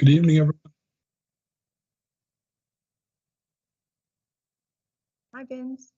Good evening, everyone. Hi, Vince.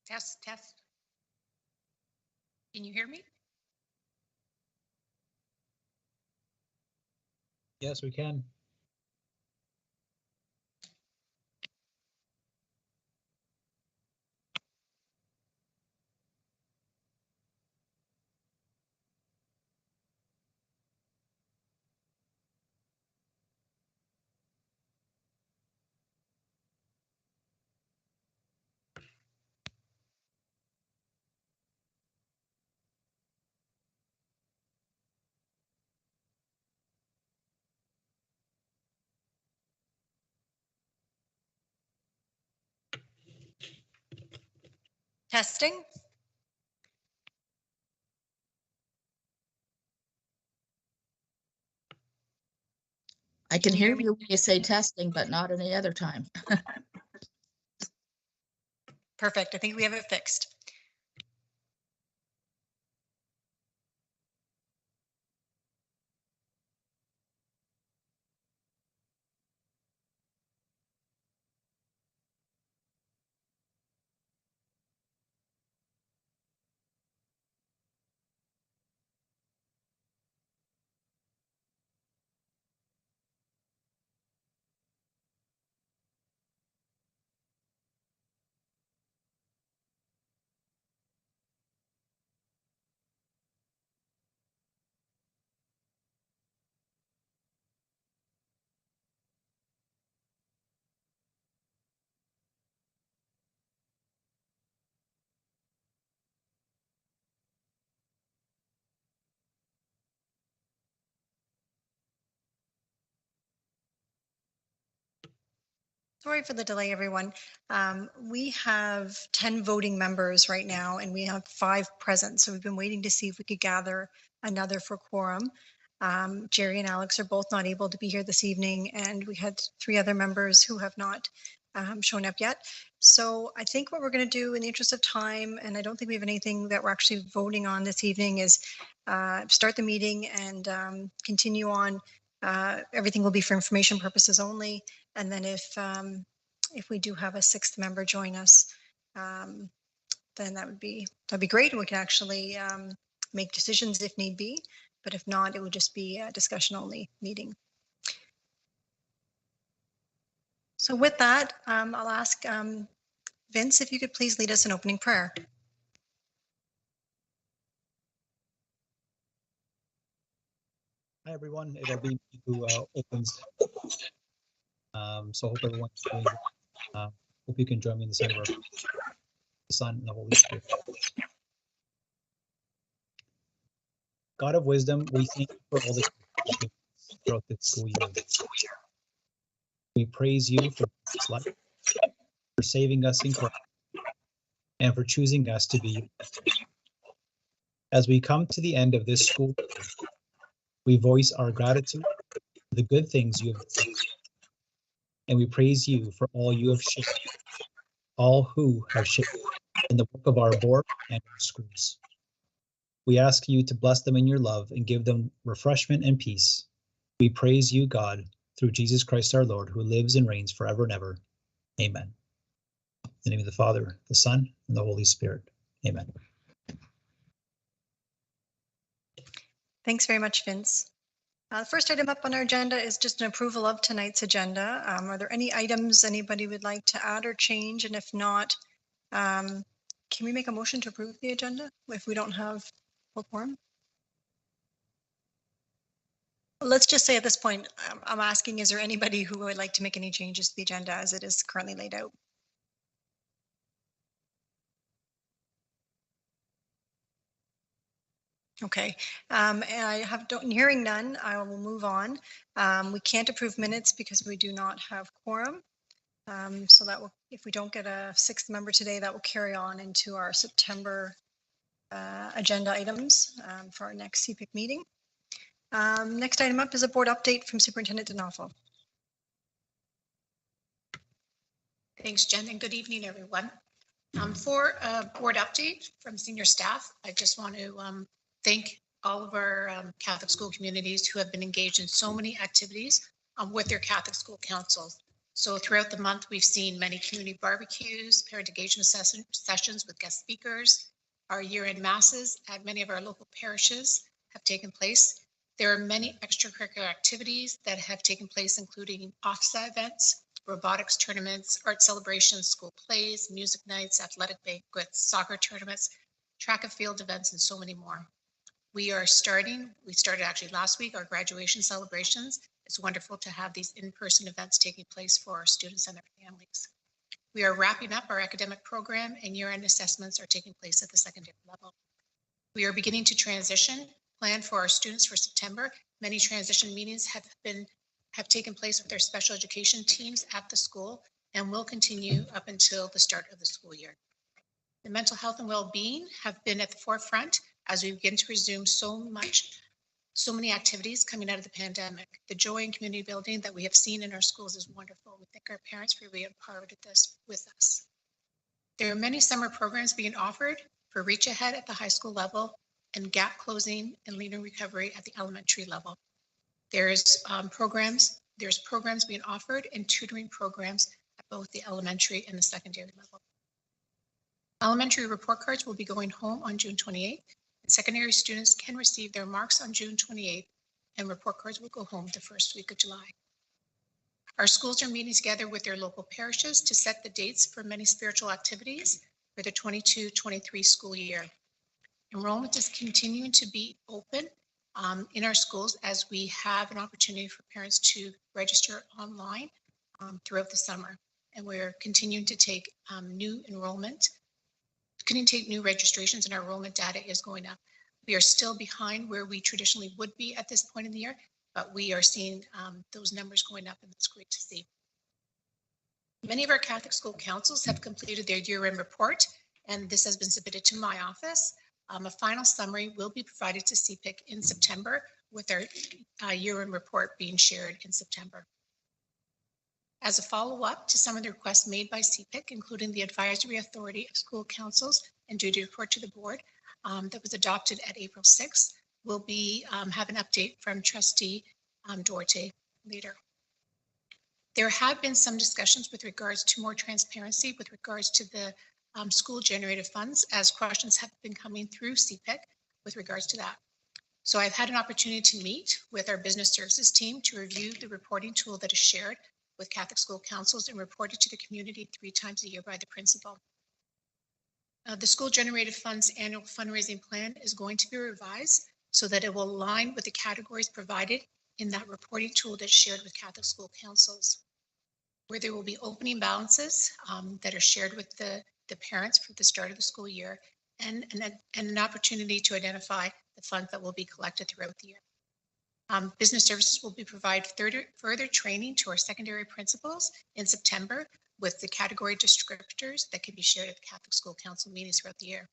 Test, test. Can you hear me? Yes, we can. Testing. I can hear you when you say testing, but not any other time. Perfect. I think we have it fixed. Sorry for the delay, everyone. We have 10 voting members right now, and we have 5 present. So we've been waiting to see if we could gather another for quorum. Jerry and Alex are both not able to be here this evening, and we had 3 other members who have not shown up yet. So I think what we're going to do in the interest of time, and I don't think we have anything that we're actually voting on this evening, is start the meeting and continue on. Everything will be for information purposes only. And then if we do have a 6th member join us, then that'd be great. We can actually make decisions if need be. But if not, it would just be a discussion only meeting. So with that, I'll ask Vince if you could please lead us in opening prayer. Hi everyone, it'll be me who opens. So hope everyone's doing. Hope you can join me in the center of the Son and the Holy Spirit. God of wisdom, we thank you for all the throughout this school year. We praise you for this life, for saving us in Christ, and for choosing us to be. As we come to the end of this school year, we voice our gratitude for the good things you have done, and we praise you for all you have shaped, all who have shaped in the work of our board and our schools. We ask you to bless them in your love and give them refreshment and peace. We praise you, God, through Jesus Christ our Lord, who lives and reigns forever and ever. Amen. In the name of the Father, the Son, and the Holy Spirit. Amen. Thanks very much, Vince. The first item up on our agenda is just an approval of tonight's agenda. Are there any items anybody would like to add or change? And if not, can we make a motion to approve the agenda if we don't have full quorum? Let's just say at this point, I'm asking, is there anybody who would like to make any changes to the agenda as it is currently laid out? Okay, and I have hearing none, I will move on. We can't approve minutes because we do not have quorum. So that will, if we don't get a 6th member today, that will carry on into our September agenda items for our next CPIC meeting. Next item up is a board update from Superintendent Denofa. Thanks, Jen, and good evening, everyone. For a board update from senior staff, I just want to thank all of our Catholic school communities who have been engaged in so many activities with their Catholic school councils. So throughout the month, we've seen many community barbecues, parent engagement sessions with guest speakers. Our year-end masses at many of our local parishes have taken place. There are many extracurricular activities that have taken place, including offsite events, robotics tournaments, art celebrations, school plays, music nights, athletic banquets, soccer tournaments, track and field events, and so many more. We started actually last week, our graduation celebrations. It's wonderful to have these in-person events taking place for our students and their families. We are wrapping up our academic program, and year-end assessments are taking place at the secondary level. We are beginning to plan for our students for September. Many transition meetings have taken place with their special education teams at the school and will continue up until the start of the school year. The mental health and well-being have been at the forefront as we begin to resume so many activities coming out of the pandemic. The joy and community building that we have seen in our schools is wonderful. We thank our parents for being part of this with us. There are many summer programs being offered for Reach Ahead at the high school level and gap closing and learning recovery at the elementary level. There's programs being offered and tutoring programs at both the elementary and the secondary level. Elementary report cards will be going home on June 28th, and secondary students can receive their marks on June 28th, and report cards will go home the first week of July. Our schools are meeting together with their local parishes to set the dates for many spiritual activities for the 22-23 school year. Enrollment is continuing to be open in our schools as we have an opportunity for parents to register online throughout the summer. And we're continuing to take new registrations, and our enrollment data is going up. We are still behind where we traditionally would be at this point in the year, but we are seeing those numbers going up, and that's great to see. Many of our Catholic school councils have completed their year-end report, and this has been submitted to my office. A final summary will be provided to CPIC in September, with our year-end report being shared in September. As a follow-up to some of the requests made by CPIC, including the Advisory Authority of School Councils and duty report to the board that was adopted at April 6th, we'll have an update from Trustee Duarte later. There have been some discussions with regards to more transparency with regards to the school generated funds, as questions have been coming through CPIC with regards to that. So I've had an opportunity to meet with our business services team to review the reporting tool that is shared with Catholic school councils and reported to the community 3 times a year by the principal. The school generated funds annual fundraising plan is going to be revised so that it will align with the categories provided in that reporting tool that's shared with Catholic school councils, where there will be opening balances that are shared with the parents for the start of the school year, and an opportunity to identify the funds that will be collected throughout the year. Business services will be provide further training to our secondary principals in September with the category descriptors that can be shared at the Catholic School Council meetings throughout the year.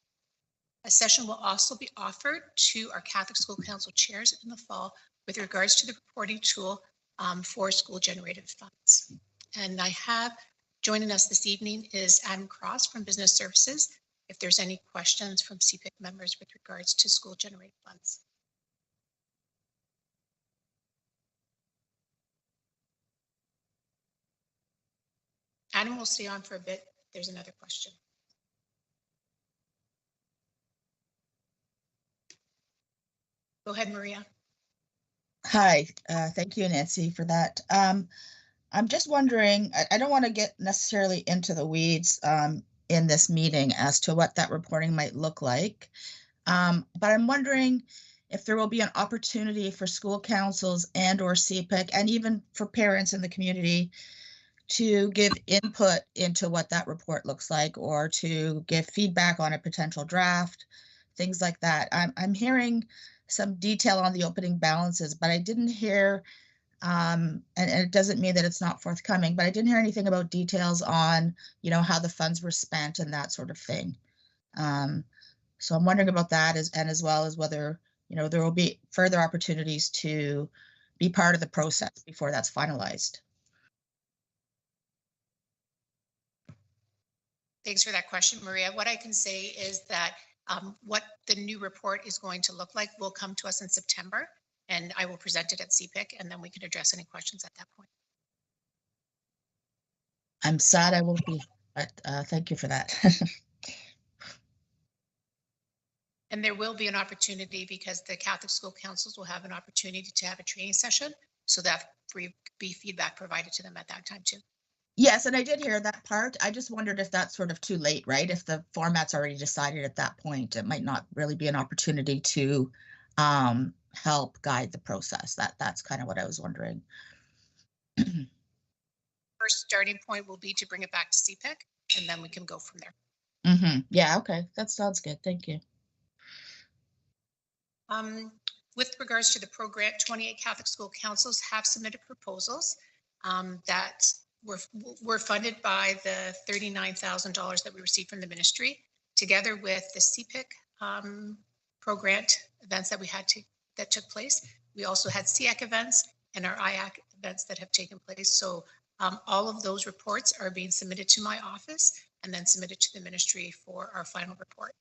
A session will also be offered to our Catholic School Council chairs in the fall with regards to the reporting tool for school generated funds. And I have joining us this evening is Adam Cross from Business Services, if there's any questions from CPIC members with regards to school generated funds. Adam will stay on for a bit. There's another question. Go ahead, Maria. Hi, thank you, Nancy, for that. I'm just wondering, I don't want to get necessarily into the weeds in this meeting as to what that reporting might look like. But I'm wondering if there will be an opportunity for school councils and or CPIC and even for parents in the community to give input into what that report looks like or to give feedback on a potential draft, things like that. I'm hearing some detail on the opening balances, but I didn't hear, and it doesn't mean that it's not forthcoming, but I didn't hear anything about details on, you know, how the funds were spent and that sort of thing. So I'm wondering about that as well as whether, you know, there will be further opportunities to be part of the process before that's finalized. Thanks for that question, Maria. What I can say is that what the new report is going to look like will come to us in September, and I will present it at CPIC, and then we can address any questions at that point. I'm sad I won't be, but thank you for that. And there will be an opportunity because the Catholic school councils will have an opportunity to have a training session, so that be feedback provided to them at that time too. Yes, and I did hear that part. I just wondered if that's sort of too late, right? If the format's already decided at that point, it might not really be an opportunity to help guide the process. That's kind of what I was wondering. First starting point will be to bring it back to CPIC, and then we can go from there. Yeah, okay, that sounds good. Thank you. With regards to the program, 28 Catholic school councils have submitted proposals that were funded by the $39,000 that we received from the ministry, together with the CPIC program events that we had that took place. We also had CIAC events and our IAC events that have taken place. So all of those reports are being submitted to my office and then submitted to the ministry for our final report.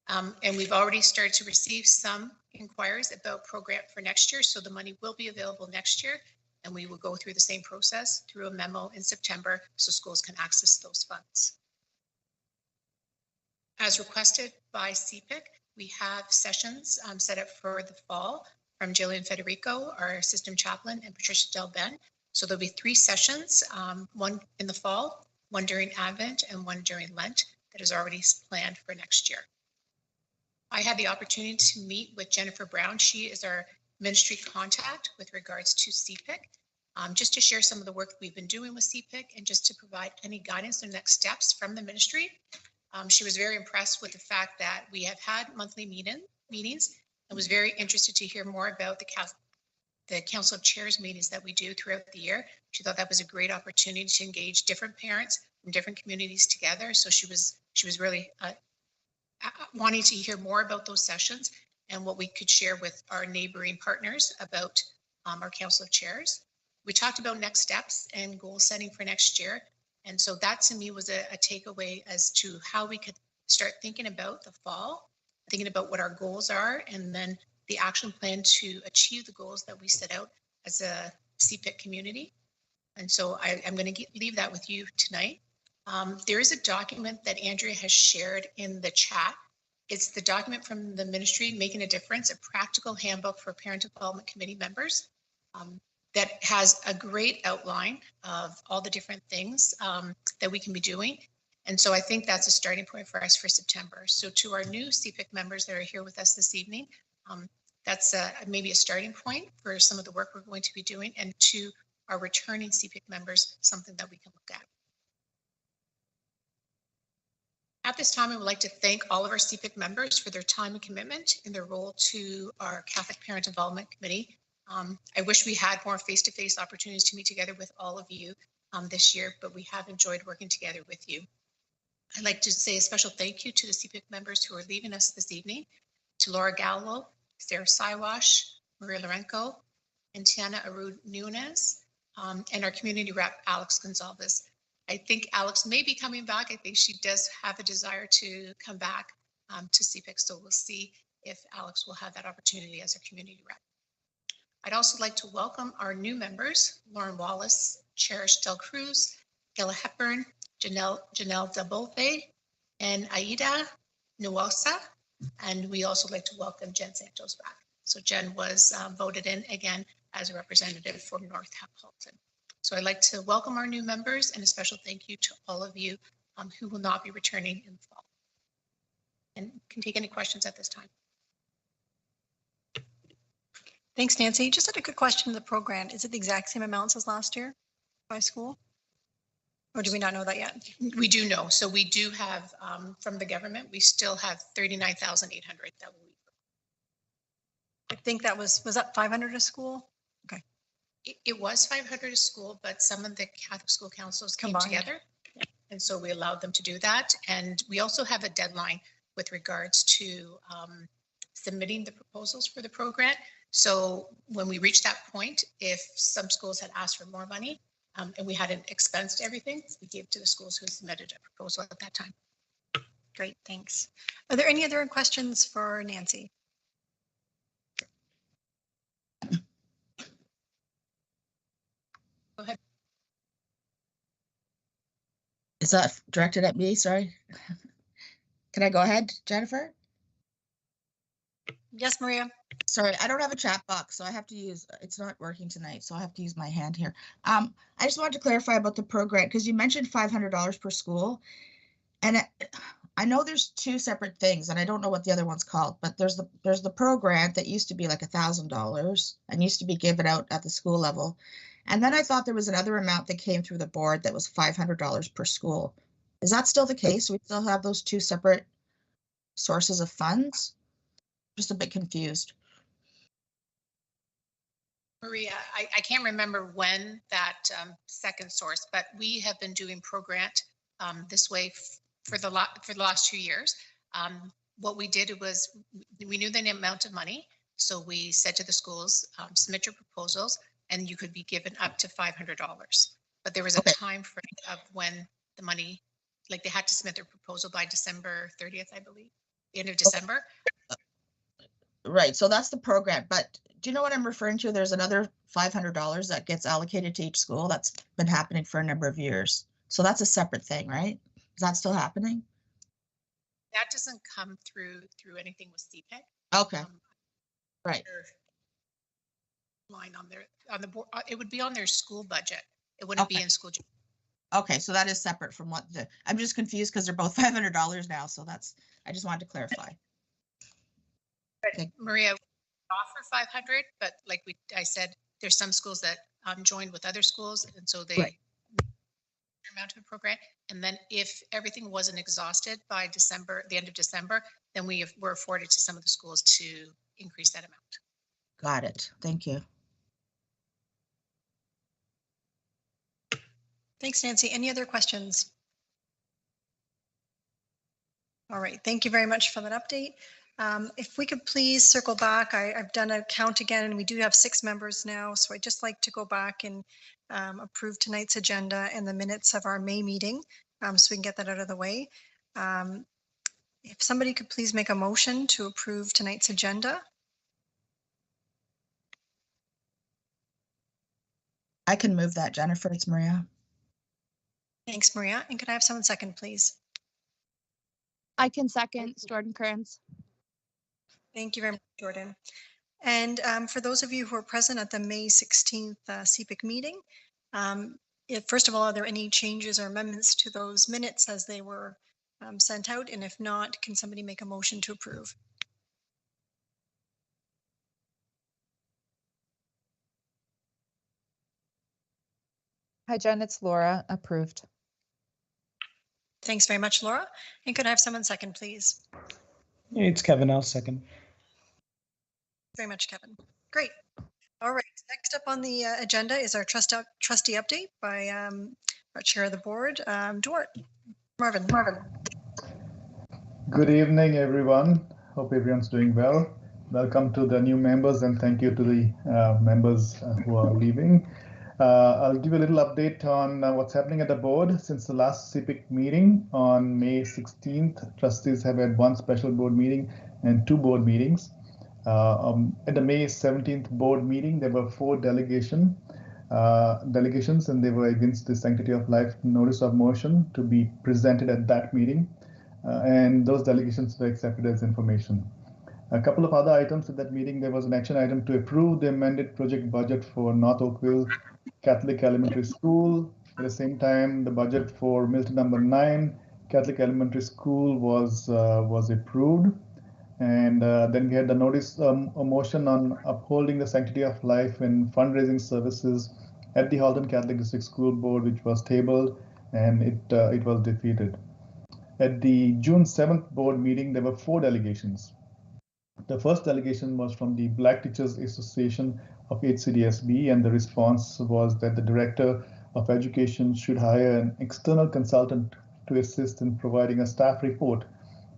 And we've already started to receive some inquiries about program for next year. So the money will be available next year, and we will go through the same process through a memo in September so schools can access those funds. As requested by CPIC, we have sessions set up for the fall from Jillian Federico, our system chaplain, and Patricia Del Ben. So there'll be 3 sessions, one in the fall, one during Advent, and one during Lent that is already planned for next year. I had the opportunity to meet with Jennifer Brown. She is our ministry contact with regards to CPIC, just to share some of the work we've been doing with CPIC and just to provide any guidance and next steps from the ministry. She was very impressed with the fact that we have had monthly meetings and was very interested to hear more about the Council of Chairs meetings that we do throughout the year. She thought that was a great opportunity to engage different parents from different communities together. So she was really wanting to hear more about those sessions and what we could share with our neighboring partners about our Council of Chairs. We talked about next steps and goal setting for next year. And so that to me was a takeaway as to how we could start thinking about the fall, thinking about what our goals are, and then the action plan to achieve the goals that we set out as a CPIC community. And so I'm going to leave that with you tonight. There is a document that Andrea has shared in the chat. It's the document from the ministry, Making a Difference, a practical handbook for parent development committee members. That has a great outline of all the different things that we can be doing. And so I think that's a starting point for us for September. So to our new CPIC members that are here with us this evening, that's maybe a starting point for some of the work we're going to be doing. And to our returning CPIC members, something that we can look at. At this time, I would like to thank all of our CPIC members for their time and commitment in their role to our Catholic Parent Involvement Committee. I wish we had more face-to-face opportunities to meet together with all of you this year, but we have enjoyed working together with you. I'd like to say a special thank you to the CPIC members who are leaving us this evening, to Laura Gallo, Sarah Siwash, Maria Lorenko, and Tiana Arud Nunes, and our community rep, Alex Gonzalez. I think Alex may be coming back. I think she does have a desire to come back to CPIC, so we'll see if Alex will have that opportunity as a community rep. I'd also like to welcome our new members, Lauren Wallace, Cherish Del Cruz, Gila Hepburn, Janelle Dabove, and Aida Nuosa. And we also like to welcome Jen Santos back. So Jen was voted in again as a representative for North Halton. So I'd like to welcome our new members and a special thank you to all of you who will not be returning in the fall. And can take any questions at this time. Thanks, Nancy. Just had a quick question of the program. Is it the exact same amounts as last year by school? Or do we not know that yet? We do know. So we do have from the government, we still have 39,800 that will. I think that was that 500 a school? Okay. It was 500 a school, but some of the Catholic school councils came Combined. together. Yeah. And so we allowed them to do that. And we also have a deadline with regards to submitting the proposals for the program. So when we reach that point, if some schools had asked for more money and we hadn't expensed everything, we gave to the schools who submitted a proposal at that time. Great, thanks. Are there any other questions for Nancy? Go ahead. Is that directed at me? Sorry. Can I go ahead, Jennifer? Yes, Maria. Sorry, I don't have a chat box, so I have to use, it's not working tonight, so I have to use my hand here. I just wanted to clarify about the program, because you mentioned $500 per school. And I know there's two separate things, and I don't know what the other one's called, but there's the program that used to be like $1,000 and used to be given out at the school level. And then I thought there was another amount that came through the board that was $500 per school. Is that still the case? We still have those two separate sources of funds? Just a bit confused. Maria, I can't remember when that second source, but we have been doing ProGrant this way for the last 2 years. What we did was we knew the amount of money, so we said to the schools, submit your proposals, and you could be given up to $500. But there was a time frame of when the money, like they had to submit their proposal by December 30th, I believe, the end of December. Right, so that's the program, but do you know what I'm referring to? There's another $500 that gets allocated to each school. That's been happening for a number of years. So that's a separate thing, right? Is that still happening? That doesn't come through anything with CPIC. Okay, right. Line on the board, it would be on their school budget. It wouldn't be in school. Okay, so that is separate from what I'm just confused because they're both $500 now. So I just wanted to clarify. Okay. Maria, offer 500, but like I said, there's some schools that joined with other schools, and so they amount of a program. And then if everything wasn't exhausted by the end of December, then we were afforded to some of the schools to increase that amount. Got it. Thank you. Thanks, Nancy. Any other questions? All right, thank you very much for that update. If we could please circle back, I've done a count again and we do have 6 members now. So I'd just like to go back and approve tonight's agenda and the minutes of our May meeting so we can get that out of the way. If somebody could please make a motion to approve tonight's agenda. I can move that, Jennifer. It's Maria. Thanks, Maria. And could I have someone second, please? I can second. Jordan Kearns. Thank you very much, Jordan. And for those of you who are present at the May 16th CPIC meeting, first of all, are there any changes or amendments to those minutes as they were sent out? And if not, can somebody make a motion to approve? Hi, Jen, it's Laura. Approved. Thanks very much, Laura. And could I have someone second, please? It's Kevin. I'll second. Very much, Kevin. Great. All right. Next up on the agenda is our trustee update by our chair of the board, Marvin. Good evening, everyone. Hope everyone's doing well. Welcome to the new members and thank you to the members who are leaving. I'll give you a little update on what's happening at the board. Since the last CPIC meeting on May 16th, trustees have had 1 special board meeting and 2 board meetings. At the May 17th board meeting, there were 4 delegations and they were against the sanctity of life notice of motion to be presented at that meeting. And those delegations were accepted as information. A couple of other items at that meeting, there was an action item to approve the amended project budget for North Oakville Catholic Elementary School. At the same time, the budget for Milton number 9 Catholic Elementary School was approved. And then we had the notice a motion on upholding the sanctity of life in fundraising services at the Halton Catholic District School Board, which was tabled and it was defeated. At the June 7th board meeting, there were 4 delegations. The first delegation was from the Black Teachers Association of HCDSB, and the response was that the Director of Education should hire an external consultant to assist in providing a staff report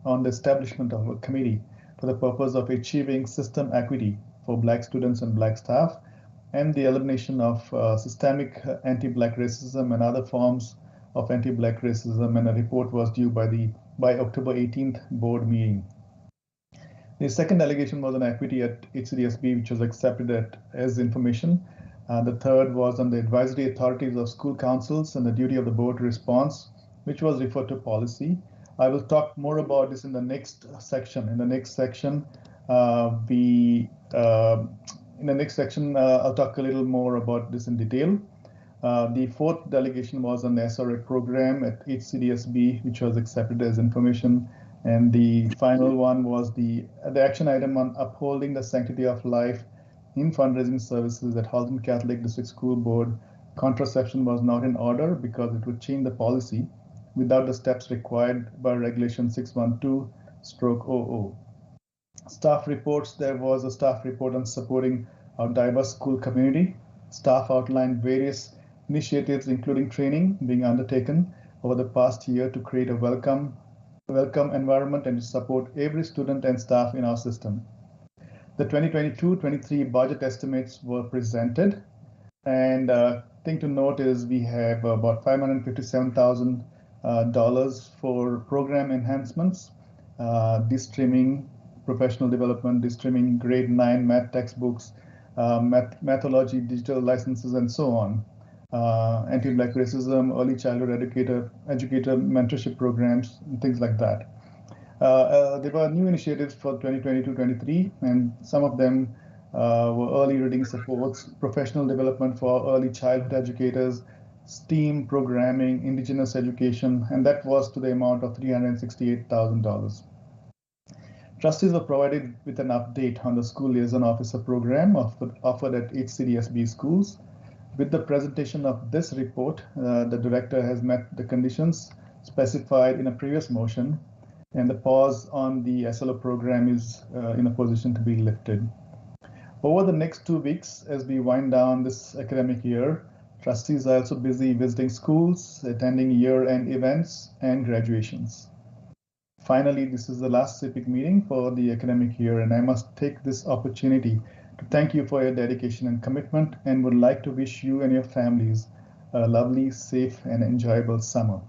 on the establishment of a committee for the purpose of achieving system equity for Black students and Black staff, and the elimination of systemic anti-Black racism and other forms of anti-Black racism, and a report was due by October 18th board meeting. The second delegation was on equity at HCDSB, which was accepted as information. The third was on the advisory authorities of school councils and the duty of the board in which was referred to policy. I will talk more about this in the next section. In the next section, I'll talk a little more about this in detail. The fourth delegation was on the SRA program at HCDSB, which was accepted as information. And the final one was the action item on upholding the sanctity of life in fundraising services at Halton Catholic District School Board. Contraception was not in order because it would change the policy without the steps required by Regulation 612/00. Staff reports, there was a staff report on supporting our diverse school community. Staff outlined various initiatives, including training being undertaken over the past year to create a welcome environment and to support every student and staff in our system. The 2022-23 budget estimates were presented, and thing to note is we have about $557,000 for program enhancements, de-streaming, professional development, de-streaming grade 9 math textbooks, mathology, digital licenses, and so on. Anti-Black racism, early childhood educator mentorship programs, and things like that. There were new initiatives for 2022-23, and some of them were early reading supports, professional development for early childhood educators, STEAM programming, indigenous education, and that was to the amount of $368,000. Trustees were provided with an update on the school liaison officer program offered at HCDSB schools. With the presentation of this report, the director has met the conditions specified in a previous motion, and the pause on the SLO program is in a position to be lifted. Over the next 2 weeks, as we wind down this academic year, Trustees are also busy visiting schools, attending year-end events, and graduations. Finally, this is the last CPIC meeting for the academic year, and I must take this opportunity to thank you for your dedication and commitment, and would like to wish you and your families a lovely, safe, and enjoyable summer.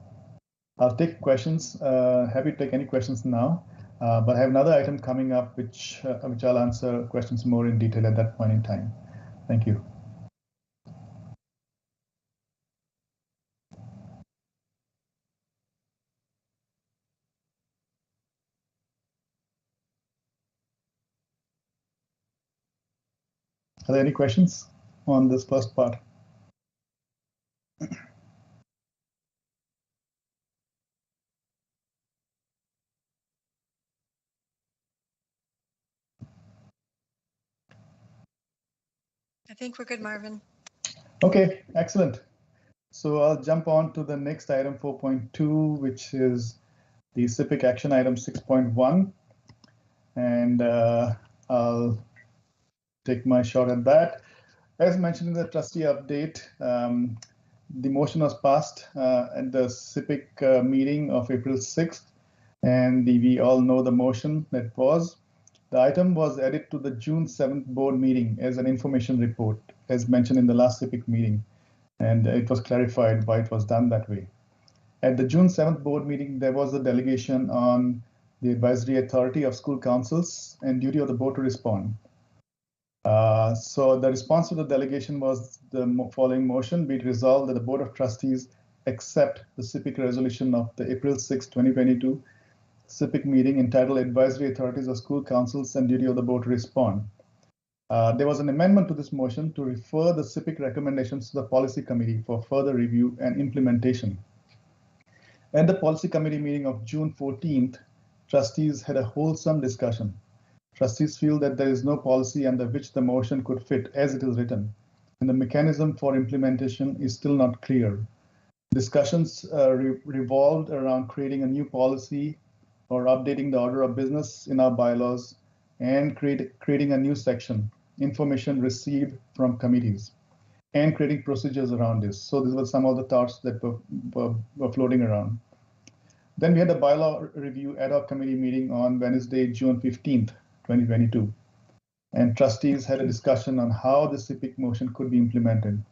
I'll take questions. Happy to take any questions now, but I have another item coming up which I'll answer questions more in detail at that point in time. Thank you. Are there any questions on this first part? I think we're good, Marvin. Okay, excellent. So I'll jump on to the next item 4.2, which is the CPIC action item 6.1. And I'll take my shot at that. As mentioned in the trustee update, the motion was passed at the CPIC meeting of April 6th, and we all know the motion that was. The item was added to the June 7th board meeting as an information report, as mentioned in the last CPIC meeting, and it was clarified why it was done that way. At the June 7th board meeting, there was a delegation on the advisory authority of school councils and duty of the board to respond. So the response to the delegation was the following motion: be it resolved that the Board of Trustees accept the CPIC resolution of the April 6, 2022 CPIC meeting entitled Advisory Authorities of School Councils and Duty of the Board to Respond. There was an amendment to this motion to refer the CPIC recommendations to the Policy Committee for further review and implementation. At the Policy Committee meeting of June 14th, trustees had a wholesome discussion. Trustees feel that there is no policy under which the motion could fit as it is written, and the mechanism for implementation is still not clear. Discussions revolved around creating a new policy or updating the order of business in our bylaws and creating a new section, information received from committees, and creating procedures around this. So these were some of the thoughts that were floating around. Then we had a bylaw review ad hoc committee meeting on Wednesday, June 15th, 2022. And trustees had a discussion on how the CPIC motion could be implemented.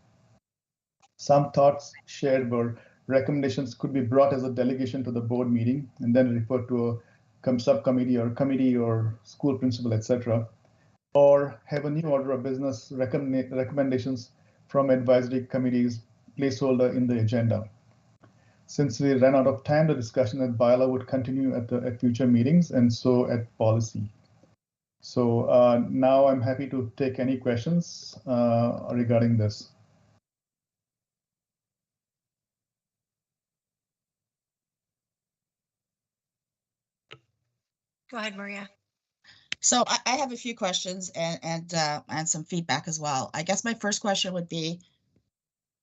Some thoughts shared were recommendations could be brought as a delegation to the board meeting and then referred to a subcommittee or committee or school principal, etc. Or have a new order of business recommendations from advisory committees placeholder in the agenda. Since we ran out of time, the discussion at bylaw would continue at future meetings and so at policy. So now I'm happy to take any questions regarding this. Go ahead, Maria. So I have a few questions and some feedback as well. I guess my first question would be,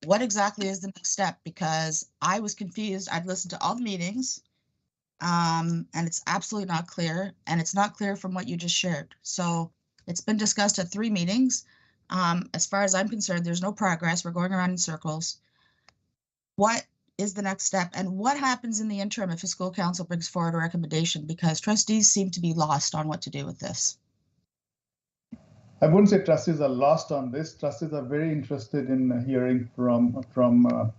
what exactly is the next step? Because I was confused. I've listened to all the meetings, and it's absolutely not clear, and it's not clear from what you just shared. So it's been discussed at 3 meetings. As far as I'm concerned, there's no progress. We're going around in circles. What is the next step, and what happens in the interim if a school council brings forward a recommendation? Because trustees seem to be lost on what to do with this. I wouldn't say trustees are lost on this. Trustees are very interested in hearing from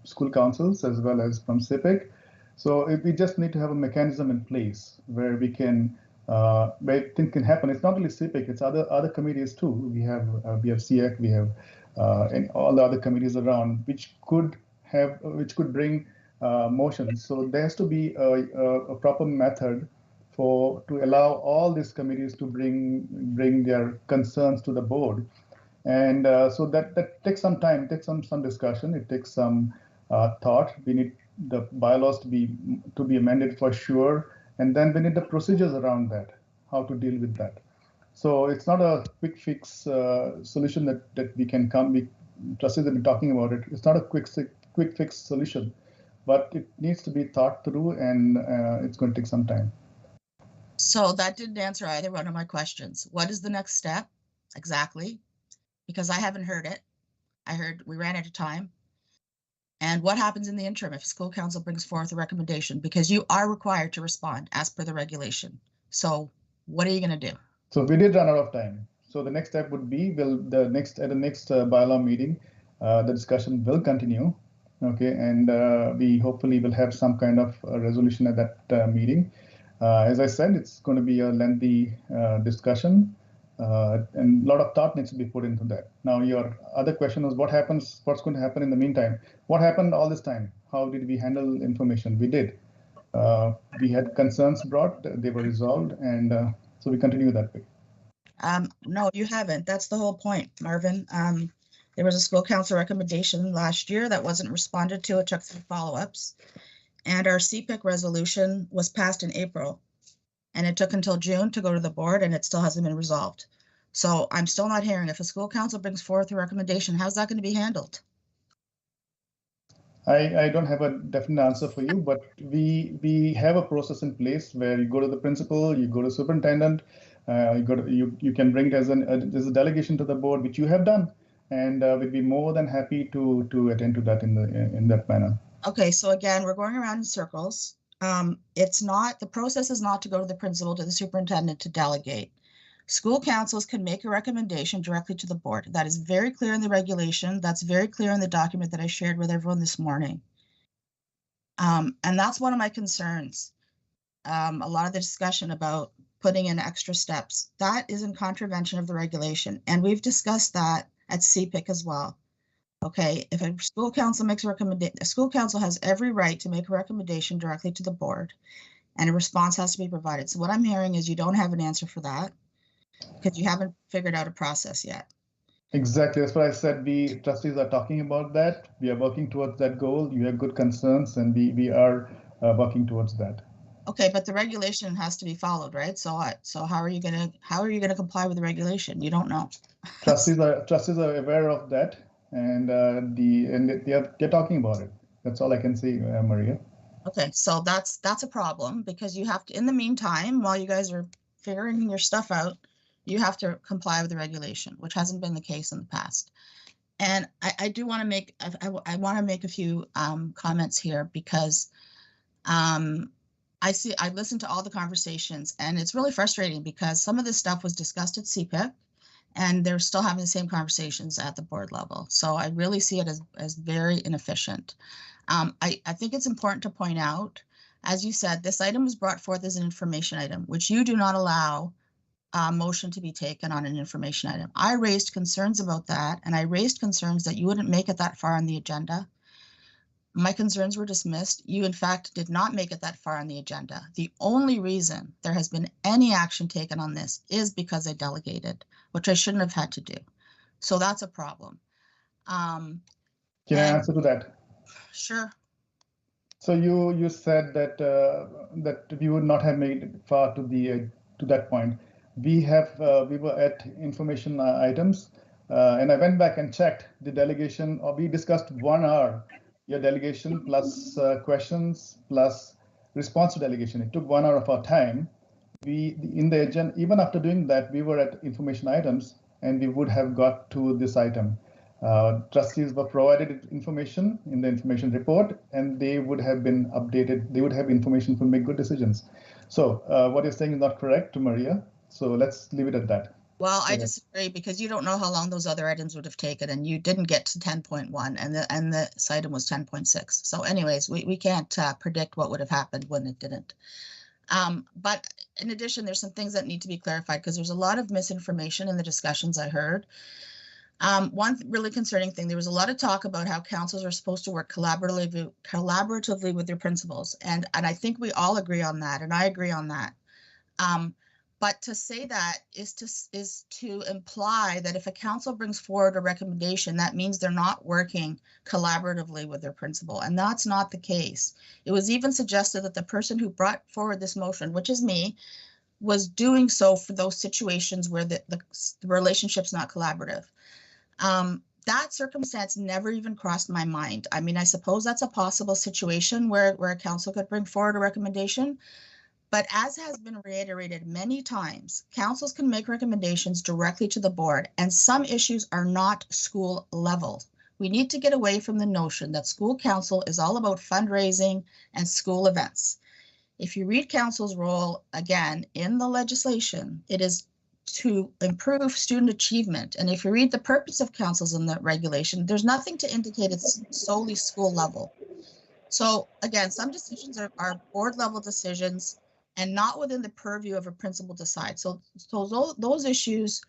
school councils as well as from CPIC. So we just need to have a mechanism in place where we can, where things can happen. It's not only CPIC; it's other committees too. We have CIC, we have and all the other committees around, which could bring motions. So there has to be a proper method to allow all these committees to bring their concerns to the board, and so that takes some time, takes some discussion, it takes some thought. We need the bylaws to be amended for sure, and then we need the procedures around that, how to deal with that. So it's not a quick fix solution that we can come. Trustees have been talking about it. It's not a quick fix solution, but it needs to be thought through, and it's going to take some time. So that didn't answer either one of my questions. What is the next step exactly? Because I haven't heard it. I heard we ran out of time. And what happens in the interim if school council brings forth a recommendation? Because you are required to respond as per the regulation. So what are you going to do? So we did run out of time. So the next step would be, at the next bylaw meeting, the discussion will continue. Okay, and we hopefully will have some kind of resolution at that meeting. As I said, it's going to be a lengthy discussion, and a lot of thought needs to be put into that. Now, your other question was what's going to happen in the meantime? What happened all this time? How did we handle information? We did. We had concerns brought, they were resolved, and so we continue that way. No, you haven't. That's the whole point, Marvin. There was a school council recommendation last year that wasn't responded to. It took some follow-ups. And our CPIC resolution was passed in April. And it took until June to go to the board, and it still hasn't been resolved. So I'm still not hearing, if a school council brings forth a recommendation, how's that going to be handled? I don't have a definite answer for you, but we have a process in place where you go to the principal, you go to superintendent, you can bring it as a delegation to the board, which you have done, and we'd be more than happy to attend to that in that manner. Okay, so again, we're going around in circles. The process is not to go to the principal, to the superintendent to delegate. School councils can make a recommendation directly to the board. That is very clear in the regulation. That's very clear in the document that I shared with everyone this morning. And that's one of my concerns. A lot of the discussion about putting in extra steps, that is in contravention of the regulation. And we've discussed that at CPIC as well. Okay, if a school council makes a recommendation, a school council has every right to make a recommendation directly to the board, and a response has to be provided. So what I'm hearing is you don't have an answer for that because you haven't figured out a process yet. Exactly, that's what I said. We trustees are talking about that. We are working towards that goal. You have good concerns, and we are working towards that. Okay, but the regulation has to be followed, right? So how are you gonna comply with the regulation? You don't know. Trustees are aware of that, and they're talking about it. That's all I can say, Maria. Okay, so that's a problem because you have to, in the meantime, while you guys are figuring your stuff out, you have to comply with the regulation, which hasn't been the case in the past. And I do want to make, I want to make a few comments here because I listened to all the conversations, and it's really frustrating because some of this stuff was discussed at CPIC and they're still having the same conversations at the board level. So I really see it as very inefficient. I think it's important to point out, as you said, this item was brought forth as an information item, which you do not allow a motion to be taken on an information item. I raised concerns about that, and I raised concerns that you wouldn't make it that far on the agenda. My concerns were dismissed. You, in fact, did not make it that far on the agenda. The only reason there has been any action taken on this is because I delegated, which I shouldn't have had to do. So that's a problem. Can I answer to that? Sure. So you said that that we would not have made it far to that point. We were at information items, and I went back and checked the delegation. Or we discussed 1 hour. Your delegation plus questions plus response to delegation. It took 1 hour of our time. In the agenda, even after doing that, we were at information items, and we would have got to this item. Trustees were provided information in the information report, and they would have been updated. They would have information to make good decisions. So what you're saying is not correct, Maria. So let's leave it at that. Well, I disagree because you don't know how long those other items would have taken, and you didn't get to 10.1, and this item was 10.6. So anyways, we can't predict what would have happened when it didn't. But in addition, there's some things that need to be clarified because there's a lot of misinformation in the discussions I heard. One really concerning thing, there was a lot of talk about how councils are supposed to work collaboratively with their principals. And I think we all agree on that, and I agree on that. But to say that is to imply that if a council brings forward a recommendation, that means they're not working collaboratively with their principal, and that's not the case. It was even suggested that the person who brought forward this motion, which is me, was doing so for those situations where the relationship's not collaborative. That circumstance never even crossed my mind. I mean, I suppose that's a possible situation where a council could bring forward a recommendation. But as has been reiterated many times, councils can make recommendations directly to the board, and some issues are not school level. We need to get away from the notion that school council is all about fundraising and school events. If you read council's role, again, in the legislation, it is to improve student achievement. And if you read the purpose of councils in the regulation, there's nothing to indicate it's solely school level. So again, some decisions are board level decisions and not within the purview of a principal decide. So those issues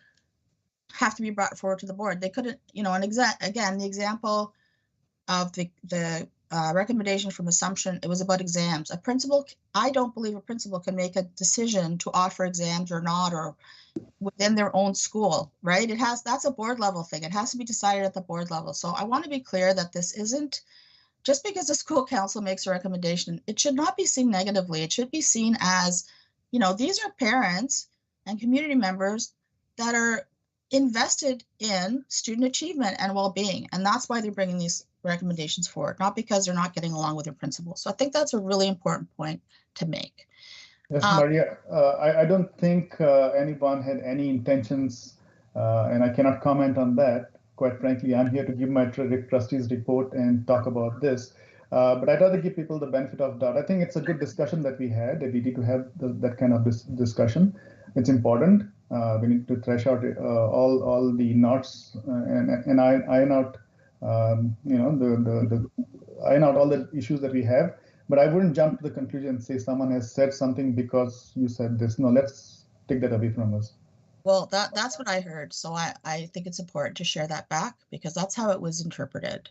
have to be brought forward to the board. They couldn't, you know, again, the example of the recommendation from Assumption, it was about exams. A principal, I don't believe a principal can make a decision to offer exams or not, or within their own school, right? That's a board level thing. It has to be decided at the board level. So I want to be clear that this isn't just because the school council makes a recommendation, it should not be seen negatively. It should be seen as, you know, these are parents and community members that are invested in student achievement and well-being. And that's why they're bringing these recommendations forward, not because they're not getting along with their principals. So I think that's a really important point to make. Yes, Maria, I don't think anyone had any intentions, and I cannot comment on that. Quite frankly, I'm here to give my trustees report and talk about this. But I'd rather give people the benefit of doubt. I think it's a good discussion that we had. We need to have that kind of discussion. It's important. We need to thresh out all the knots and iron out, iron out all the issues that we have. But I wouldn't jump to the conclusion and say someone has said something because you said this. No, let's take that away from us. Well, that's what I heard. So I think it's important to share that back because that's how it was interpreted.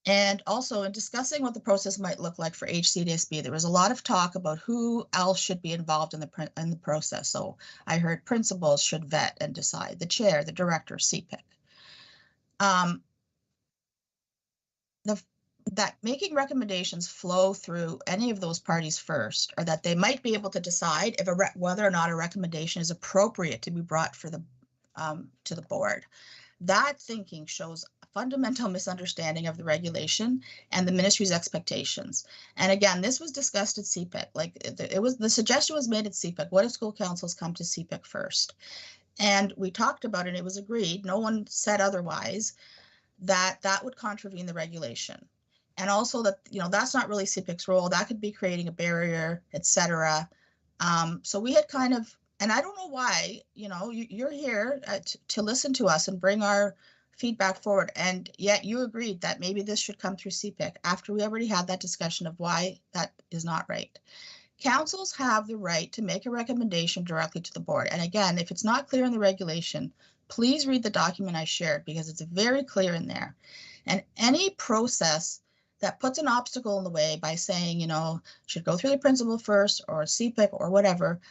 And also in discussing what the process might look like for HCDSB, there was a lot of talk about who else should be involved in the process. So I heard principals should vet and decide, the chair, the director, CPIC. That making recommendations flow through any of those parties first, or that they might be able to decide if whether or not a recommendation is appropriate to be brought for the to the board. That thinking shows a fundamental misunderstanding of the regulation and the ministry's expectations. And again, this was discussed at CPIC. Like the suggestion was made at CPIC. What if school councils come to CPIC first? And we talked about it. And it was agreed. No one said otherwise. That would contravene the regulation. And also that, you know, that's not really CPIC's role. That could be creating a barrier, etc. So we had kind of, and I don't know why, you know, you're here to listen to us and bring our feedback forward. And yet you agreed that maybe this should come through CPIC after we already had that discussion of why that is not right. Councils have the right to make a recommendation directly to the board. And again, if it's not clear in the regulation, please read the document I shared because it's very clear in there. And any process that puts an obstacle in the way by saying, you know, should go through the principal first or CPIC or whatever,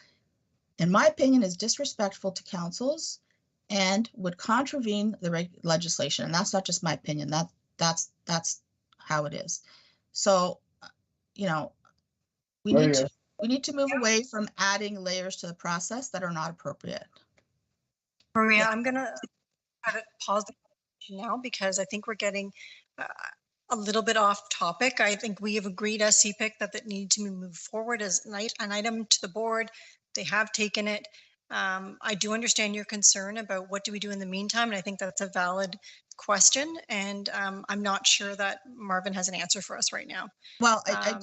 in my opinion, is disrespectful to councils and would contravene the legislation. And that's not just my opinion. That's how it is. So, you know, we need to move away from adding layers to the process that are not appropriate. Maria, I'm going to pause the now because I think we're getting a little bit off topic. I think we have agreed as CPIC that it needs to move forward as an item to the board. They have taken it. I do understand your concern about what do we do in the meantime, and I think that's a valid question. And I'm not sure that Marvin has an answer for us right now. Well, I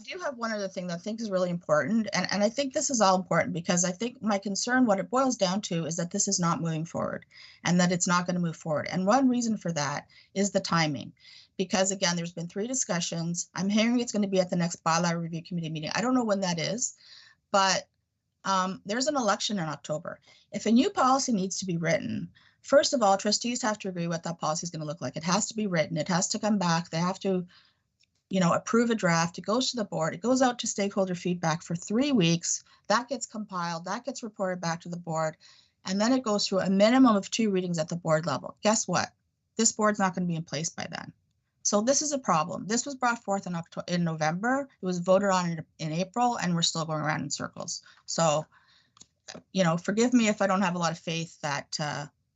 do have one other thing that I think is really important, and I think this is all important because I think my concern, what it boils down to, is that this is not moving forward, and that it's not going to move forward. And one reason for that is the timing. Because again, there's been 3 discussions. I'm hearing it's going to be at the next bylaw review committee meeting. I don't know when that is, but there's an election in October. If a new policy needs to be written, first of all, trustees have to agree what that policy is going to look like. It has to be written. It has to come back. They have to, you know, approve a draft. It goes to the board. It goes out to stakeholder feedback for 3 weeks. That gets compiled. That gets reported back to the board. And then it goes through a minimum of 2 readings at the board level. Guess what? This board's not going to be in place by then. So this is a problem. This was brought forth in November. It was voted on in April, and we're still going around in circles. So, you know, forgive me if I don't have a lot of faith that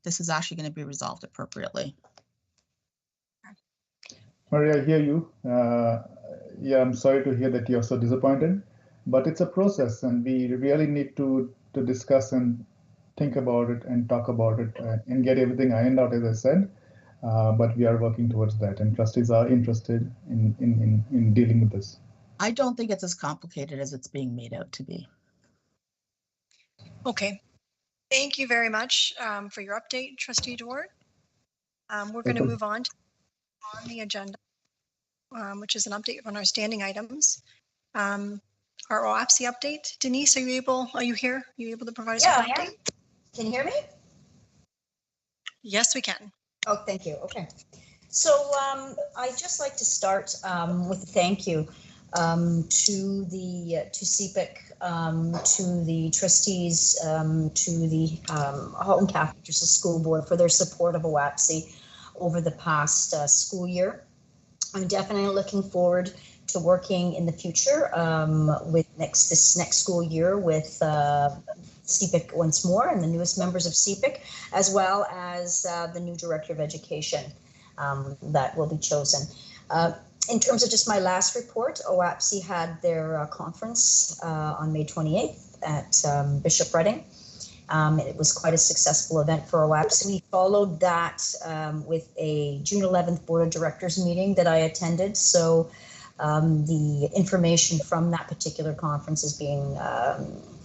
this is actually going to be resolved appropriately. Maria, I hear you. Yeah, I'm sorry to hear that you're so disappointed, but it's a process, and we really need to discuss and think about it and talk about it and get everything ironed out, as I said. But we are working towards that, and trustees are interested in dealing with this. I don't think it's as complicated as it's being made out to be. Okay. Thank you very much for your update, Trustee Dewar. We're going to move on the agenda, which is an update on our standing items. Our OAPSI update. Denise, are you here? Are you able to provide us with an update? Can you hear me? Yes, we can. Oh, thank you. Okay. So I'd just like to start with a thank you to CPIC, to the trustees, to the Halton Catholic School Board for their support of OAPSI over the past school year. I'm definitely looking forward to working in the future with this next school year with CPIC once more and the newest members of CPIC, as well as the new Director of Education that will be chosen. In terms of just my last report, OAPSI had their conference on May 28th at Bishop Redding. It was quite a successful event for OAPSI. We followed that with a June 11th Board of Directors meeting that I attended. So the information from that particular conference is being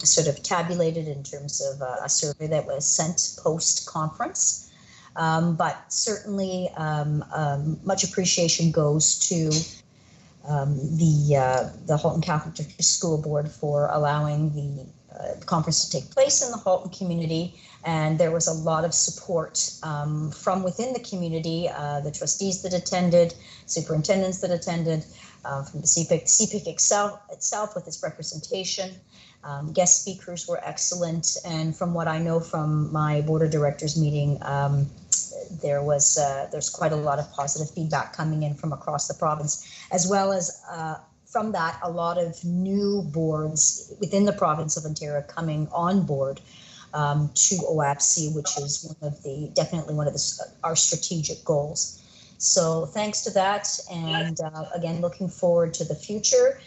sort of tabulated in terms of a survey that was sent post-conference. But certainly much appreciation goes to the Halton Catholic School Board for allowing the conference to take place in the Halton community, and there was a lot of support from within the community, the trustees that attended, superintendents that attended, from the CPIC itself with its representation. Guest speakers were excellent, and from what I know from my board of directors meeting, there's quite a lot of positive feedback coming in from across the province, as well as from that, a lot of new boards within the province of Ontario coming on board to OAPSI, which is definitely one of our strategic goals. So thanks to that, and again, looking forward to the future.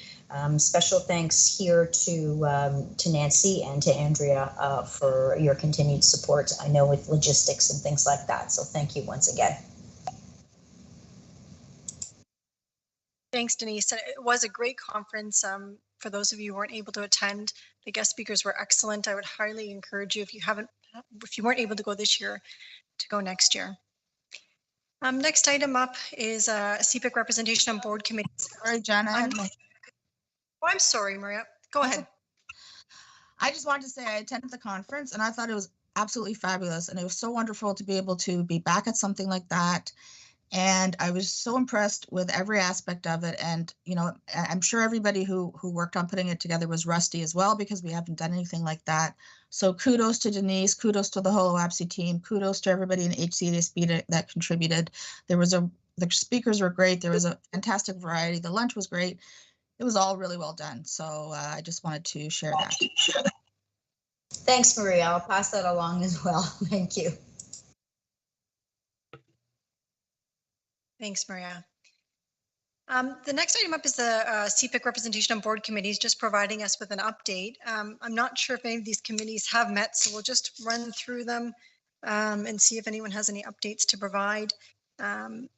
Special thanks here to Nancy and to Andrea for your continued support, I know with logistics and things like that. So thank you once again. Thanks, Denise. It was a great conference. For those of you who weren't able to attend, the guest speakers were excellent. I would highly encourage you, if you weren't able to go this year, to go next year. Next item up is CPIC representation on board committee. Sorry, Jen, I'm sorry, Maria. Go ahead. I just wanted to say I attended the conference and I thought it was absolutely fabulous, and it was so wonderful to be able to be back at something like that. And I was so impressed with every aspect of it. And, you know, I'm sure everybody who worked on putting it together was rusty as well, because we haven't done anything like that. So kudos to Denise, kudos to the whole OAPSI team, kudos to everybody in HCDSB that contributed. The speakers were great. There was a fantastic variety. The lunch was great. It was all really well done. So I just wanted to share that. Thanks, Maria. I'll pass that along as well. Thank you. Thanks, Maria. The next item up is the CPIC representation on board committees, just providing us with an update. I'm not sure if any of these committees have met, so we'll just run through them and see if anyone has any updates to provide. I'm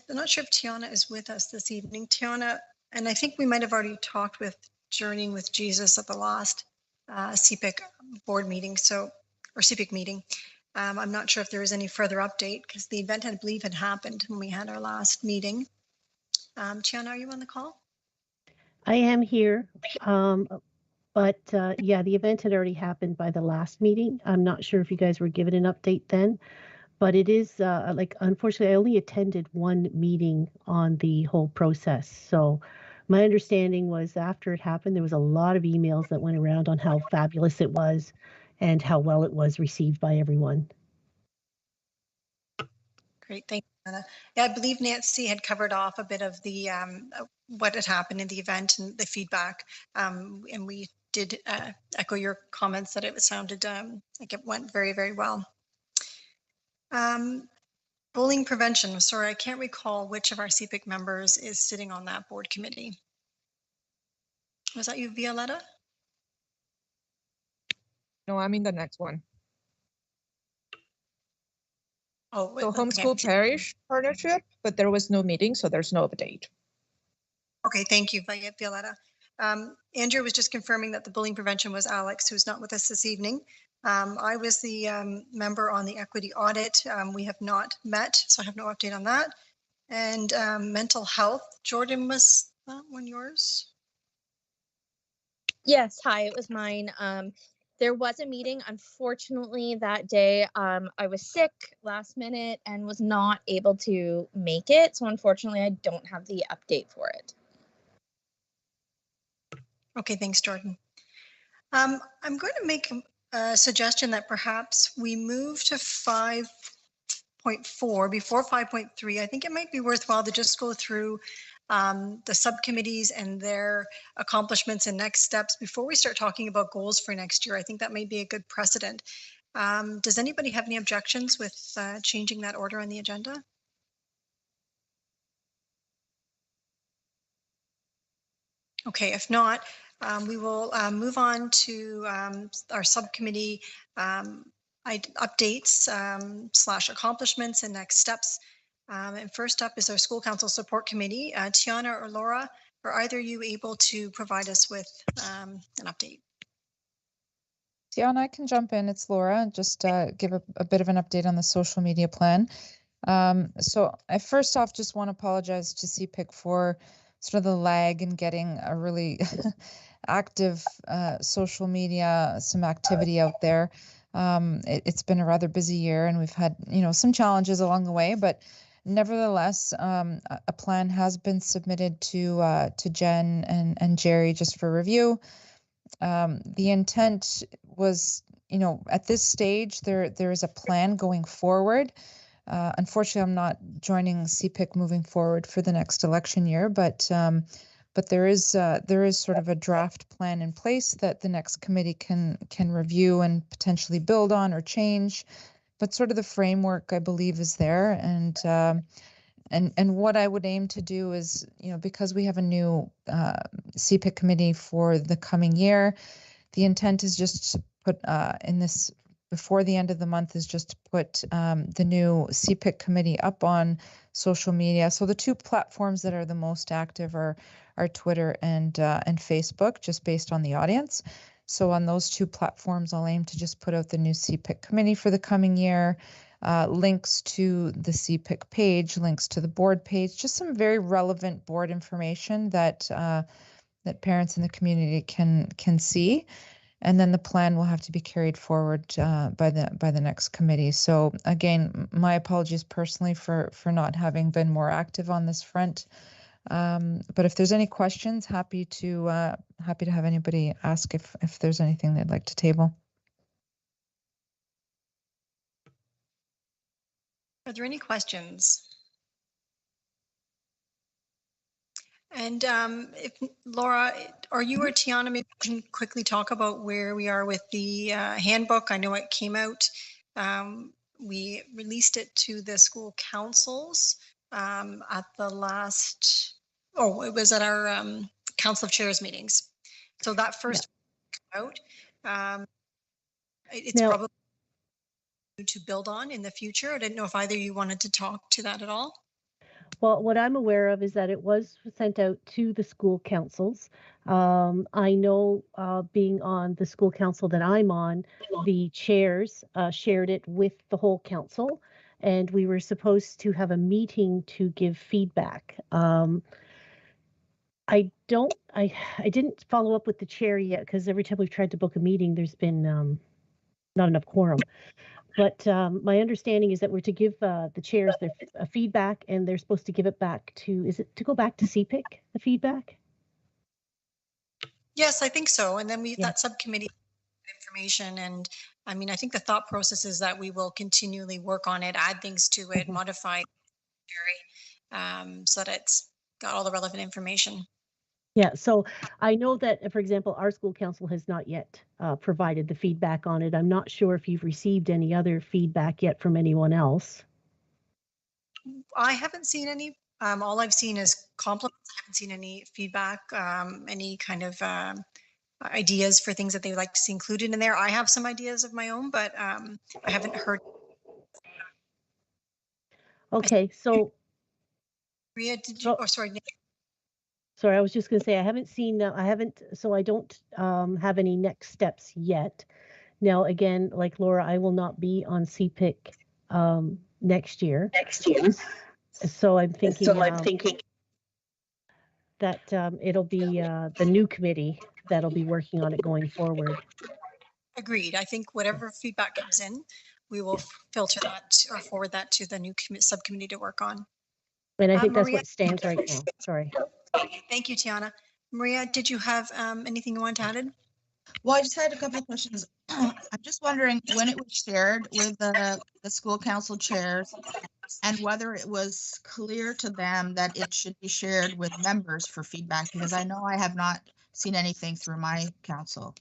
not sure if Tiana is with us this evening. Tiana, and I think we might have already talked with Journeying with Jesus at the last CPIC board meeting, or CPIC meeting. I'm not sure if there is any further update, because the event, I believe, had happened when we had our last meeting. Tiana, are you on the call? I am here, but yeah, the event had already happened by the last meeting. I'm not sure if you guys were given an update then, but it is unfortunately, I only attended one meeting on the whole process. So my understanding was after it happened, there was a lot of emails that went around on how fabulous it was and how well it was received by everyone. Great, thank you, Anna. Yeah, I believe Nancy had covered off a bit of the what had happened in the event and the feedback, and we did echo your comments that it sounded like it went very, very well. Bullying prevention. Sorry, I can't recall which of our CPIC members is sitting on that board committee. Was that you, Violetta? No, I mean the next one. Oh, So okay. homeschool parish partnership, but there was no meeting, so there's no update. Okay, thank you, Violetta. Andrew was just confirming that the bullying prevention was Alex, who's not with us this evening. I was the member on the equity audit. We have not met, so I have no update on that. And mental health, Jordan, was that one yours? Yes, hi, it was mine. There was a meeting. Unfortunately, that day I was sick last minute and was not able to make it. So unfortunately, I don't have the update for it. Okay, thanks, Jordan. I'm going to make a suggestion that perhaps we move to 5.4 before 5.3. I think it might be worthwhile to just go through the subcommittees and their accomplishments and next steps before we start talking about goals for next year. I think that may be a good precedent. Does anybody have any objections with changing that order on the agenda? Okay, if not, we will move on to our subcommittee updates / accomplishments and next steps. And first up is our School Council Support Committee. Tiana or Laura, are either you able to provide us with an update? Tiana, I can jump in. It's Laura, and just give a bit of an update on the social media plan. So I first off just want to apologize to CPIC for sort of the lag in getting a really active social media, some activity out there. It's been a rather busy year, and we've had, some challenges along the way, but nevertheless, a plan has been submitted to Jen and Jerry just for review. The intent was, at this stage, there is a plan going forward. Unfortunately, I'm not joining CPIC moving forward for the next election year, but there is sort of a draft plan in place that the next committee can review and potentially build on or change. But sort of the framework, I believe, is there, and what I would aim to do is, because we have a new CPIC committee for the coming year, the intent is just to put in this before the end of the month is just to put the new CPIC committee up on social media. So the two platforms that are the most active are Twitter and Facebook, just based on the audience. So on those two platforms, I'll aim to just put out the new CPIC committee for the coming year, links to the CPIC page, links to the board page, just some very relevant board information that that parents in the community can see. And then the plan will have to be carried forward by the next committee. So again, my apologies personally for not having been more active on this front. But if there's any questions, happy to have anybody ask if there's anything they'd like to table. Are there any questions? And if Laura, or you or Tiana, maybe can quickly talk about where we are with the handbook. I know it came out. We released it to the school councils at the last, it was at our Council of Chairs meetings. So that first came out. It's Now, probably to build on in the future. I didn't know if either you wanted to talk to that at all. well, what I'm aware of is that it was sent out to the school councils. I know, being on the school council that I'm on, the chairs shared it with the whole council, and we were supposed to have a meeting to give feedback. I didn't follow up with the chair yet because every time we've tried to book a meeting, there's been not enough quorum. But my understanding is that we're to give the chairs their feedback, and they're supposed to give it back to, is it to go back to CPIC, the feedback? Yes, I think so. And then Yeah. that subcommittee information. And I mean, I think the thought process is that we will continually work on it, add things to it, modify it, so that it's got all the relevant information. Yeah, so I know that, for example, our school council has not yet provided the feedback on it. I'm not sure if you've received any other feedback yet from anyone else. I haven't seen any. All I've seen is compliments. I haven't seen any feedback, any kind of ideas for things that they would like to see included in there. I have some ideas of my own, but I haven't heard. Okay, so Maria, did you? Oh, sorry. sorry, I was just going to say I haven't seen. So I don't have any next steps yet. Now, again, like Laura, I will not be on CPIC next year. So I'm thinking. That it'll be the new committee that'll be working on it going forward. Agreed. I think whatever feedback comes in, we will filter that or forward that to the new subcommittee to work on. And I think that's Maria, what stands right now. Sorry. Thank you, Tiana. Maria, did you have anything you want to add? Well, I just had a couple of questions. I'm just wondering when it was shared with the school council chairs and whether it was clear to them that it should be shared with members for feedback, because I know I have not seen anything through my council.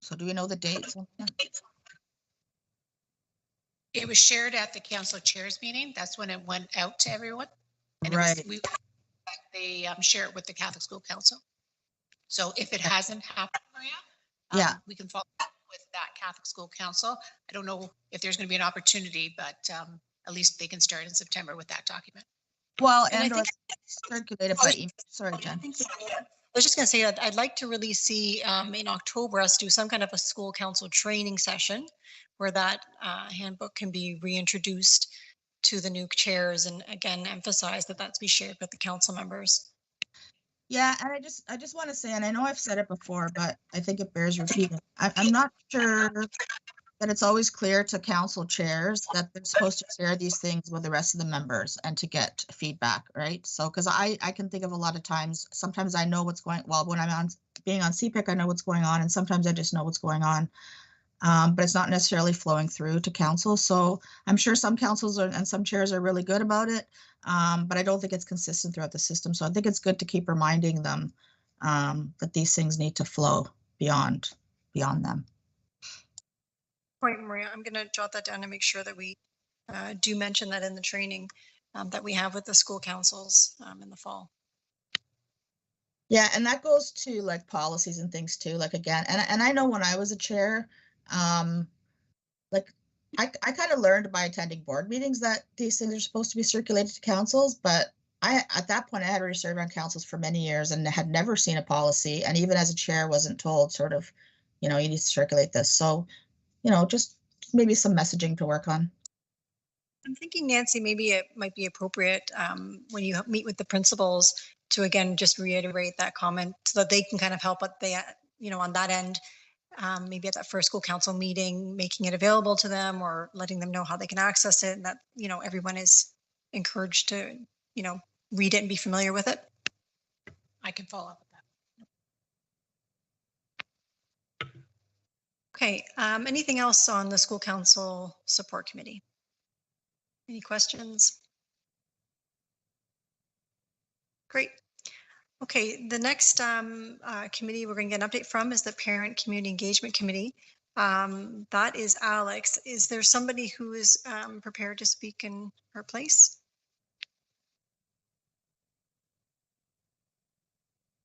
So do we know the dates? It was shared at the council chairs meeting. That's when it went out to everyone. And right. They share it with the Catholic School Council. So if it hasn't happened, Maria, yeah, we can follow up with that Catholic School Council. I don't know if there's going to be an opportunity, but at least they can start in September with that document. Well, and I think circulated by email. Sorry, Jen. I was just going to say that I'd like to really see in October us do some kind of a school council training session where that handbook can be reintroduced to the new chairs, and again emphasize that that's be shared with the council members. Yeah, and I just want to say, and I know I've said it before, but I think it bears repeating. I'm not sure that it's always clear to council chairs that they're supposed to share these things with the rest of the members and to get feedback, right? So, because I can think of a lot of times, sometimes I know what's going, well, when I'm being on CPIC, I know what's going on, and sometimes I just know what's going on, but it's not necessarily flowing through to council. So I'm sure some councils and some chairs are really good about it, but I don't think it's consistent throughout the system. So I think it's good to keep reminding them that these things need to flow beyond them. Point, Maria. I'm going to jot that down and make sure that we do mention that in the training that we have with the school councils in the fall. Yeah, and that goes to like policies and things too. Like again, and I know when I was a chair, like I kind of learned by attending board meetings that these things are supposed to be circulated to councils, but at that point I had already served on councils for many years and had never seen a policy, and even as a chair wasn't told sort of, you know, you need to circulate this. So, you know, just maybe some messaging to work on. I'm thinking, Nancy, maybe it might be appropriate when you meet with the principals to again just reiterate that comment so that they can kind of help what they, you know, on that end, maybe at that first school council meeting, making it available to them or letting them know how they can access it, and that, you know, everyone is encouraged to, you know, read it and be familiar with it. I can follow up with that. Okay, anything else on the school council support committee? Any questions? Great. Okay, the next committee we're going to get an update from is the Parent Community Engagement Committee. That is Alex. Is there somebody who is prepared to speak in her place?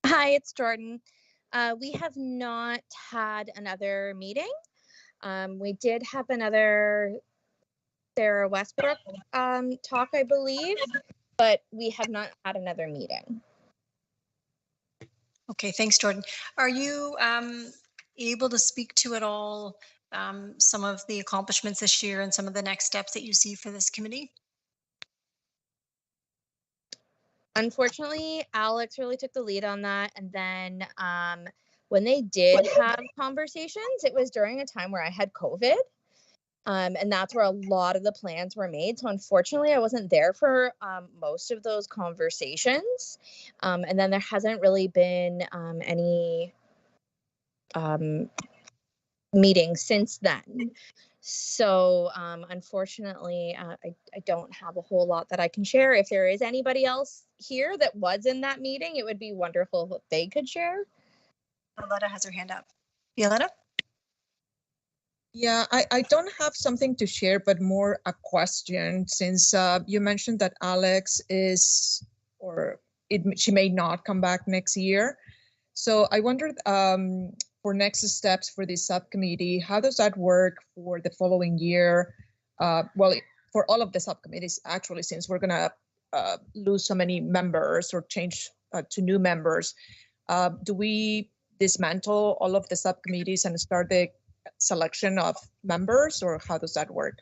Hi, it's Jordan. We have not had another meeting. We did have another Sarah Westbrook talk, I believe, but we have not had another meeting. Okay, thanks, Jordan. Are you able to speak to at all some of the accomplishments this year and some of the next steps that you see for this committee? Unfortunately, Alex really took the lead on that. And then when they did have conversations, it was during a time where I had COVID. And that's where a lot of the plans were made. So unfortunately, I wasn't there for most of those conversations. And then there hasn't really been any meetings since then. So unfortunately, I don't have a whole lot that I can share. If there is anybody else here that was in that meeting, it would be wonderful if they could share. Violetta has her hand up. Violetta? Yeah, I don't have something to share, but more a question, since you mentioned that Alex is, or she may not come back next year. So I wondered for next steps for this subcommittee, how does that work for the following year? Well, for all of the subcommittees, actually, since we're going to lose so many members or change to new members, do we dismantle all of the subcommittees and start the selection of members, or how does that work?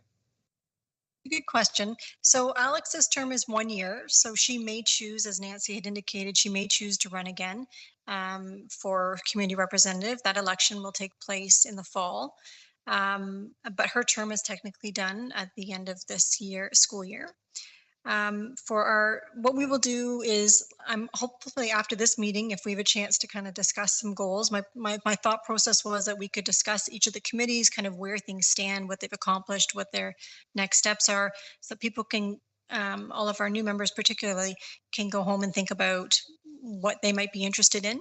Good question. So Alex's term is 1 year, so she may choose, as Nancy had indicated, she may choose to run again for community representative. That election will take place in the fall, but her term is technically done at the end of this school year. What we will do is, hopefully after this meeting, if we have a chance to kind of discuss some goals, my thought process was that we could discuss each of the committees, kind of where things stand, what they've accomplished, what their next steps are, so people can, all of our new members particularly, can go home and think about what they might be interested in,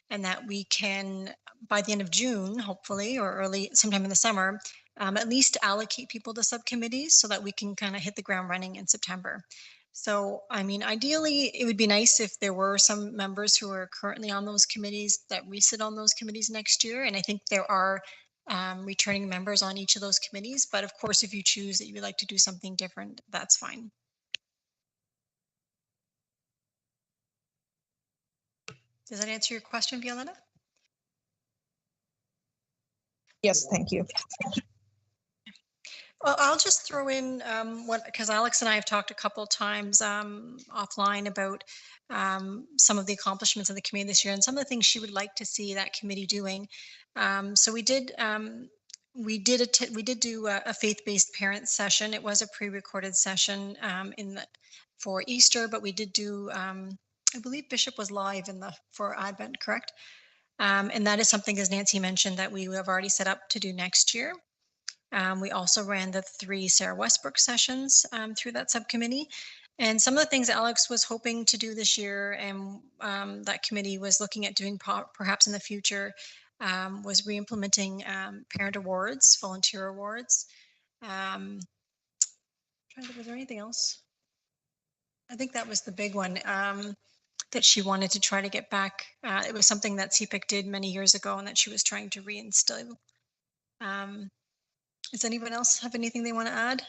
and that we can, by the end of June, hopefully, or early sometime in the summer, at least allocate people to subcommittees so that we can kind of hit the ground running in September. So, I mean, ideally, it would be nice if there were some members who are currently on those committees that resit on those committees next year. And I think there are returning members on each of those committees. But of course, if you choose that you would like to do something different, that's fine. Does that answer your question, Violetta? Yes, thank you. Well, I'll just throw in because Alex and I have talked a couple of times offline about some of the accomplishments of the committee this year and some of the things she would like to see that committee doing. So we did do a faith-based parent session. It was a pre-recorded session for Easter, but we did do, I believe Bishop was live for Advent, correct? And that is something, as Nancy mentioned, that we have already set up to do next year. We also ran the 3 Sarah Westbrook sessions through that subcommittee. And some of the things Alex was hoping to do this year and that committee was looking at doing perhaps in the future was re-implementing parent awards, volunteer awards. Was there anything else? I think that was the big one that she wanted to try to get back. It was something that CPIC did many years ago and that she was trying to reinstill. Does anyone else have anything they want to add?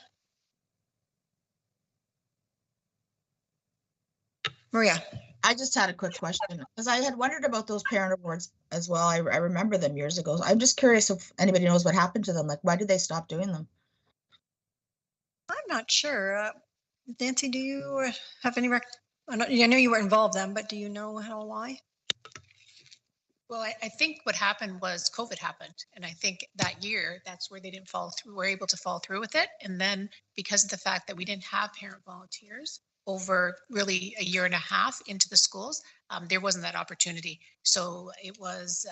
Maria. I just had a quick question because I had wondered about those parent awards as well. I remember them years ago. I'm just curious if anybody knows what happened to them. Like, why did they stop doing them? I'm not sure. Nancy, do you have any I know you were involved then, but do you know why? Well, I think what happened was COVID happened. And I think that year, that's where they didn't follow through, were able to follow through with it. And then because of the fact that we didn't have parent volunteers over really a year and a half into the schools, there wasn't that opportunity. So it was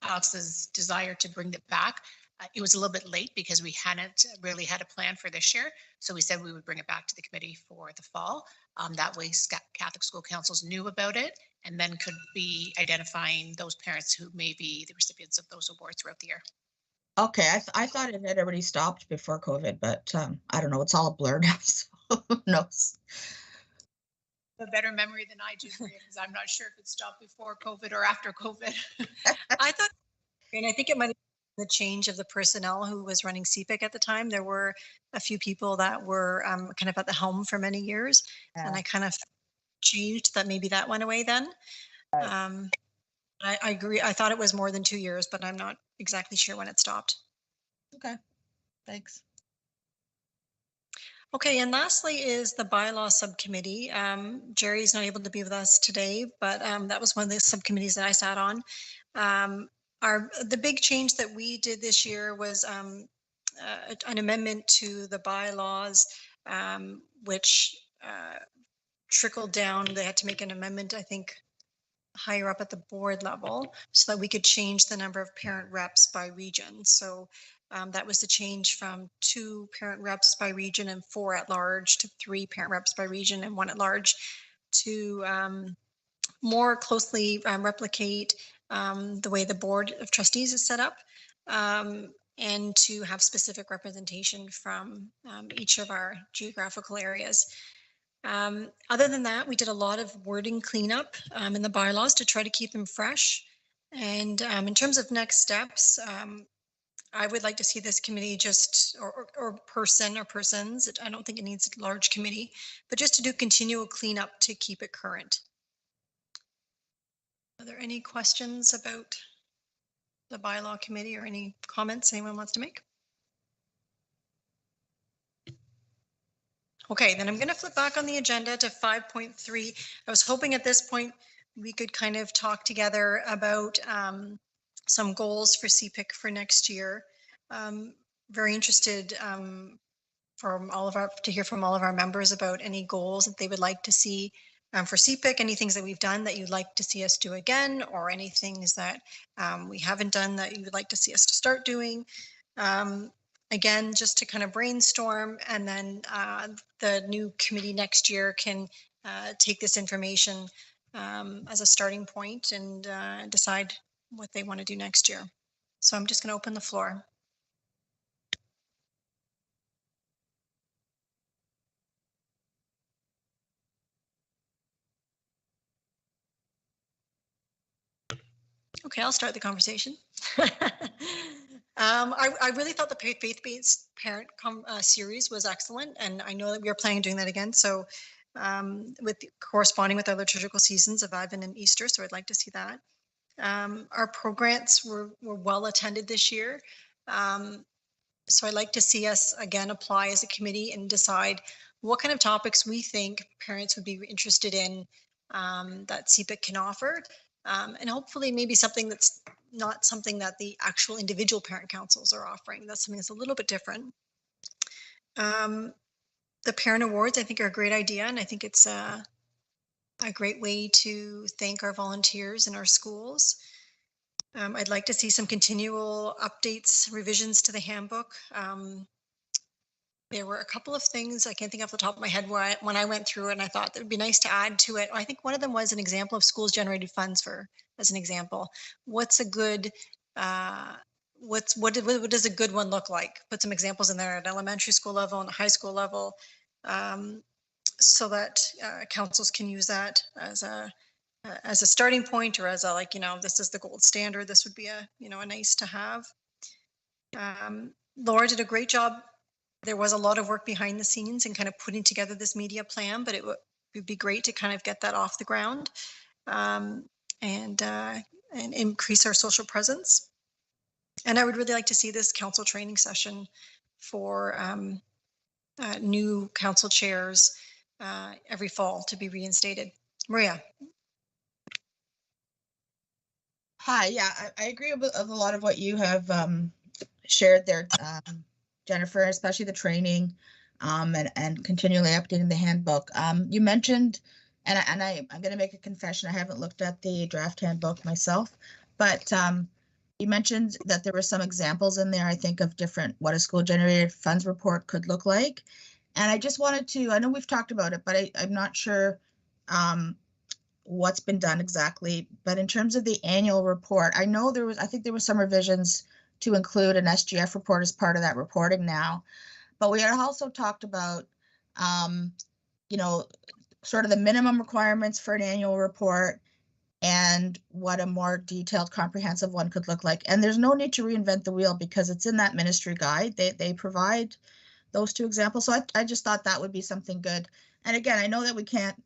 Alex's desire to bring it back. It was a little bit late because we hadn't really had a plan for this year. So we said we would bring it back to the committee for the fall. That way Catholic school councils knew about it and then could be identifying those parents who may be the recipients of those awards throughout the year. Okay, I thought it had already stopped before COVID, but I don't know. It's all a blur now, so who knows? A better memory than I do, because I'm not sure if it stopped before COVID or after COVID. I thought, and I think it might have been the change of the personnel who was running CPIC at the time. There were a few people that were kind of at the helm for many years, and I kind of changed that. Maybe that went away then. Right. I agree. I thought it was more than 2 years, but I'm not exactly sure when it stopped. Okay, thanks. Okay, and lastly is the bylaw subcommittee. Jerry's not able to be with us today, but that was one of the subcommittees that I sat on. The big change that we did this year was an amendment to the bylaws, which trickled down. They had to make an amendment, I think, higher up at the board level so that we could change the number of parent reps by region. So that was the change from 2 parent reps by region and 4 at large to 3 parent reps by region and 1 at large to more closely replicate the way the board of trustees is set up and to have specific representation from each of our geographical areas. Other than that, we did a lot of wording cleanup in the bylaws to try to keep them fresh. And in terms of next steps, I would like to see this committee just, or person or persons, I don't think it needs a large committee, but just to do continual cleanup to keep it current. Are there any questions about the bylaw committee or any comments anyone wants to make? Okay, then I'm going to flip back on the agenda to 5.3. I was hoping at this point we could kind of talk together about some goals for CPIC for next year. Very interested to hear from all of our members about any goals that they would like to see for CPIC, any things that we've done that you'd like to see us do again, or any things that we haven't done that you would like to see us to start doing. Again, just to kind of brainstorm, and then the new committee next year can take this information as a starting point and decide what they want to do next year. So I'm just going to open the floor. Okay, I'll start the conversation. I really thought the faith-based parent series was excellent, and I know that we are planning on doing that again. So corresponding with our liturgical seasons of Advent and Easter, so I'd like to see that. Our programs were well attended this year. So I'd like to see us again apply as a committee and decide what kind of topics we think parents would be interested in that CPIC can offer. And hopefully maybe something that's not something that the actual individual parent councils are offering. That's something that's a little bit different. The parent awards, I think, are a great idea. And I think it's a great way to thank our volunteers in our schools. I'd like to see some continual updates, revisions to the handbook. There were a couple of things I can't think off the top of my head when I went through it, and I thought it would be nice to add to it. I think one of them was an example of schools generated funds as an example. What's a good, what does a good one look like? Put some examples in there at elementary school level and high school level, so that councils can use that as a starting point, or as a, this is the gold standard. This would be a nice to have. Laura did a great job. There was a lot of work behind the scenes and kind of putting together this media plan, but it would be great to kind of get that off the ground and increase our social presence. And I would really like to see this council training session for new council chairs every fall to be reinstated. Maria. Hi, yeah, I agree with a lot of what you have shared there, Jennifer, especially the training and continually updating the handbook. You mentioned, and I'm going to make a confession, I haven't looked at the draft handbook myself, but you mentioned that there were some examples in there, I think, of different, what a school generated funds report could look like. And I just wanted to, I know we've talked about it, but I'm not sure what's been done exactly. But in terms of the annual report, I know I think there were some revisions to include an SGF report as part of that reporting now. But we had also talked about, sort of the minimum requirements for an annual report and what a more detailed, comprehensive one could look like. And there's no need to reinvent the wheel because it's in that ministry guide. They provide those two examples. So I just thought that would be something good. And again, I know that we can't,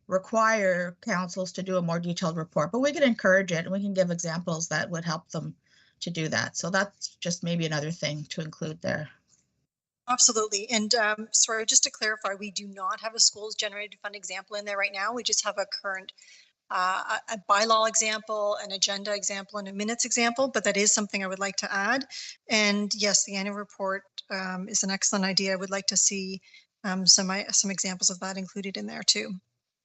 require councils to do a more detailed report, but we can encourage it and we can give examples that would help them to do that. So that's just maybe another thing to include there. Absolutely. And sorry, just to clarify, we do not have a schools generated fund example in there right now. We just have a current a bylaw example, an agenda example, and a minutes example, but that is something I would like to add. And yes, the annual report is an excellent idea. I would like to see some examples of that included in there too.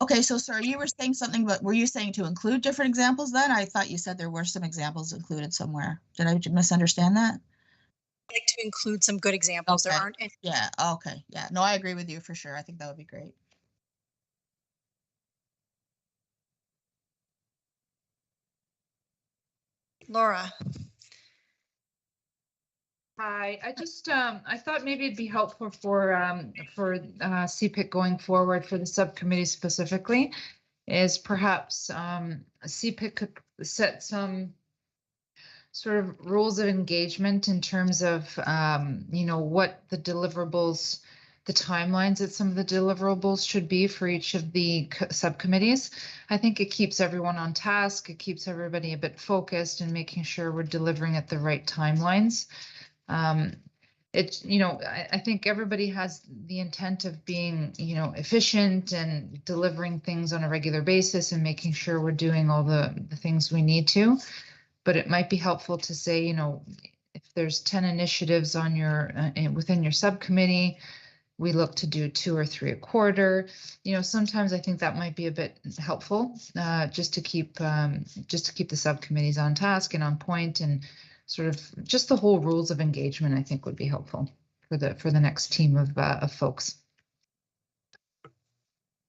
Okay, so sorry, you were saying something, but were you saying to include different examples then? I thought you said there were some examples included somewhere. Did I misunderstand that? I'd like to include some good examples. Okay. There aren't any. Yeah, okay. Yeah, no, I agree with you for sure. I think that would be great. Laura. Hi, I just I thought maybe it'd be helpful for CPIC going forward for the subcommittee specifically is perhaps CPIC could set some sort of rules of engagement in terms of you know, what the deliverables, the timelines that some of the deliverables should be for each of the subcommittees. I think it keeps everyone on task. It keeps everybody a bit focused and making sure we're delivering at the right timelines. You know, I think everybody has the intent of being, you know, efficient and delivering things on a regular basis and making sure we're doing all the things we need to. But it might be helpful to say, you know, if there's 10 initiatives on your within your subcommittee, we look to do 2 or 3 a quarter. You know, sometimes I think that might be a bit helpful, just to keep the subcommittees on task and on point, and sort of just the whole rules of engagement, I think would be helpful for the next team of folks.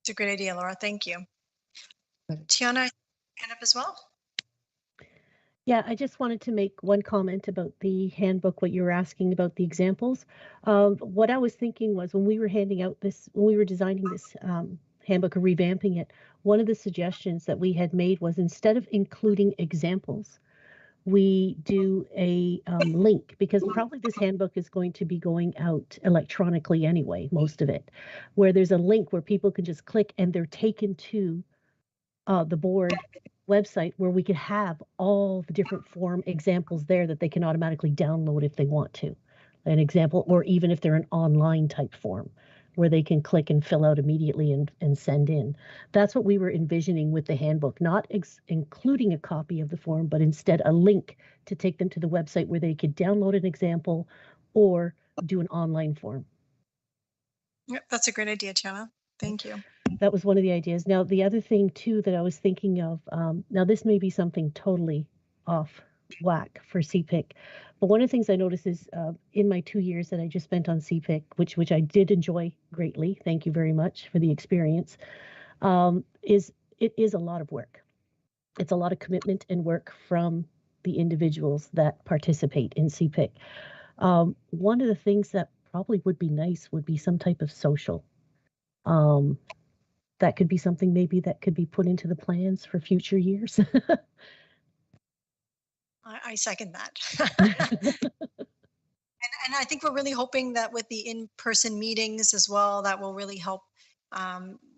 It's a great idea, Laura. Thank you. Tiana, hand up as well. Yeah, I just wanted to make one comment about the handbook, what you were asking about the examples. What I was thinking was when we were handing out this, when we were designing this handbook or revamping it, one of the suggestions that we had made was instead of including examples, we do a link, because probably this handbook is going to be going out electronically anyway, most of it, where there's a link where people can just click and they're taken to the board website where we could have all the different form examples there that they can automatically download if they want to, an example, or even if they're an online type form where they can click and fill out immediately and send in. That's what we were envisioning with the handbook, not including a copy of the form, but instead a link to take them to the website where they could download an example or do an online form. Yep, that's a great idea, Tiana. Thank you. That was one of the ideas. Now, the other thing too that I was thinking of, now this may be something totally off whack for CPIC, but one of the things I noticed is in my 2 years that I just spent on CPIC, which I did enjoy greatly, thank you very much for the experience, is it is a lot of work. It's a lot of commitment and work from the individuals that participate in CPIC. One of the things that probably would be nice would be some type of social. That could be something maybe that could be put into the plans for future years. I second that. And I think we're really hoping that with the in-person meetings as well, that will really help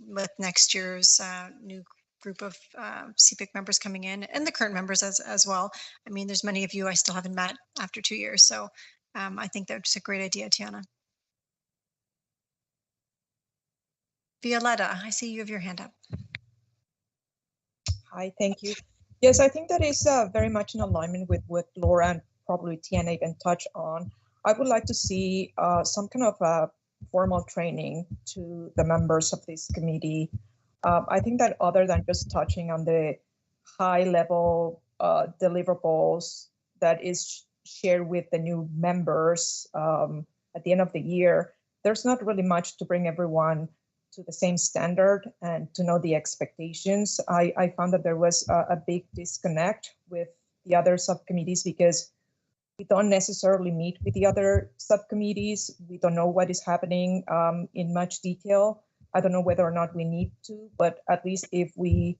with next year's new group of CPIC members coming in, and the current members as well. I mean, there's many of you I still haven't met after 2 years. So I think that's a great idea, Tiana. Violetta, I see you have your hand up. Hi, thank you. Yes, I think that is very much in alignment with what Laura and probably Tiana even touched on. I would like to see some kind of formal training to the members of this committee. I think that other than just touching on the high level deliverables that is shared with the new members at the end of the year, there's not really much to bring everyone to the same standard and to know the expectations. I found that there was a big disconnect with the other subcommittees because we don't necessarily meet with the other subcommittees. We don't know what is happening in much detail. I don't know whether or not we need to, but at least if we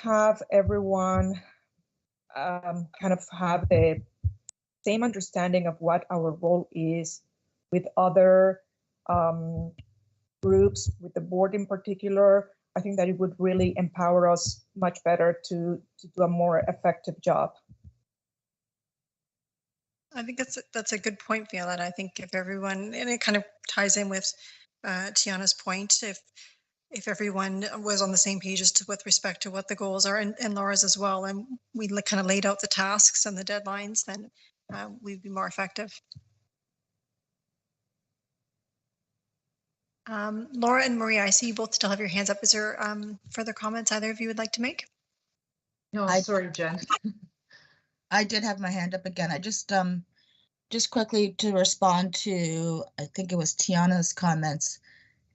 have everyone kind of have the same understanding of what our role is with other groups, with the board in particular, I think that it would really empower us much better to do a more effective job. I think that's a good point, Violetta. I think if everyone, and it kind of ties in with Tiana's point, if everyone was on the same page as to with respect to what the goals are, and Laura's as well, and we kind of laid out the tasks and the deadlines, then we'd be more effective. Laura and Maria, I see you both still have your hands up. Is there further comments either of you would like to make? No, sorry, Jen. I did have my hand up again. I just quickly to respond to, I think it was Tiana's comments,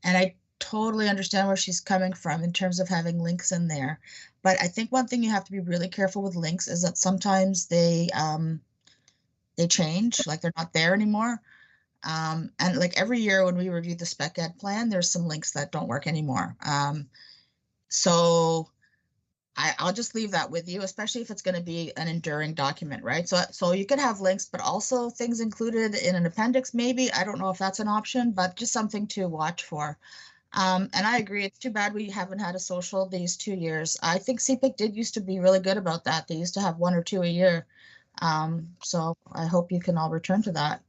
and I totally understand where she's coming from in terms of having links in there. But I think one thing you have to be really careful with links is that sometimes they they change, like they're not there anymore. And like every year when we review the spec ed plan, there's some links that don't work anymore. So I'll just leave that with you, especially if it's going to be an enduring document, right? So you can have links, but also things included in an appendix, maybe. I don't know if that's an option, but just something to watch for. And I agree, it's too bad we haven't had a social these 2 years. I think CPIC did used to be really good about that. They used to have 1 or 2 a year. So I hope you can all return to that.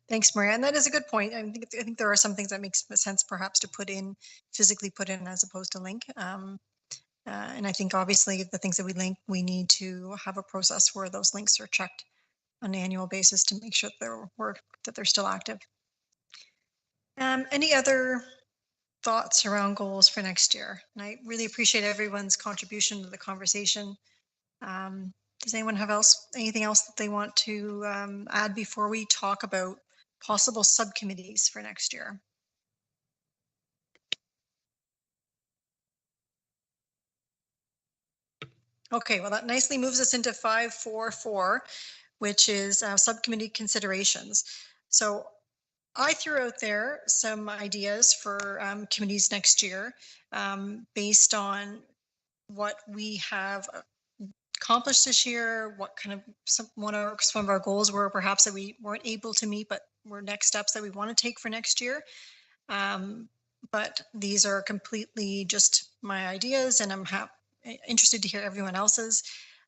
Thanks, Maria. And that is a good point. I think there are some things that makes sense perhaps to physically put in as opposed to link. And I think obviously the things that we link, we need to have a process where those links are checked on an annual basis to make sure that they're still active. Any other thoughts around goals for next year? And I really appreciate everyone's contribution to the conversation. Does anyone have anything else that they want to add before we talk about possible subcommittees for next year? Okay, well, that nicely moves us into 5.4.4, which is subcommittee considerations. So I threw out there some ideas for committees next year based on what we have accomplished this year, what kind of some of our goals were perhaps that we weren't able to meet, but were next steps that we want to take for next year. But these are completely just my ideas, and I'm interested to hear everyone else's.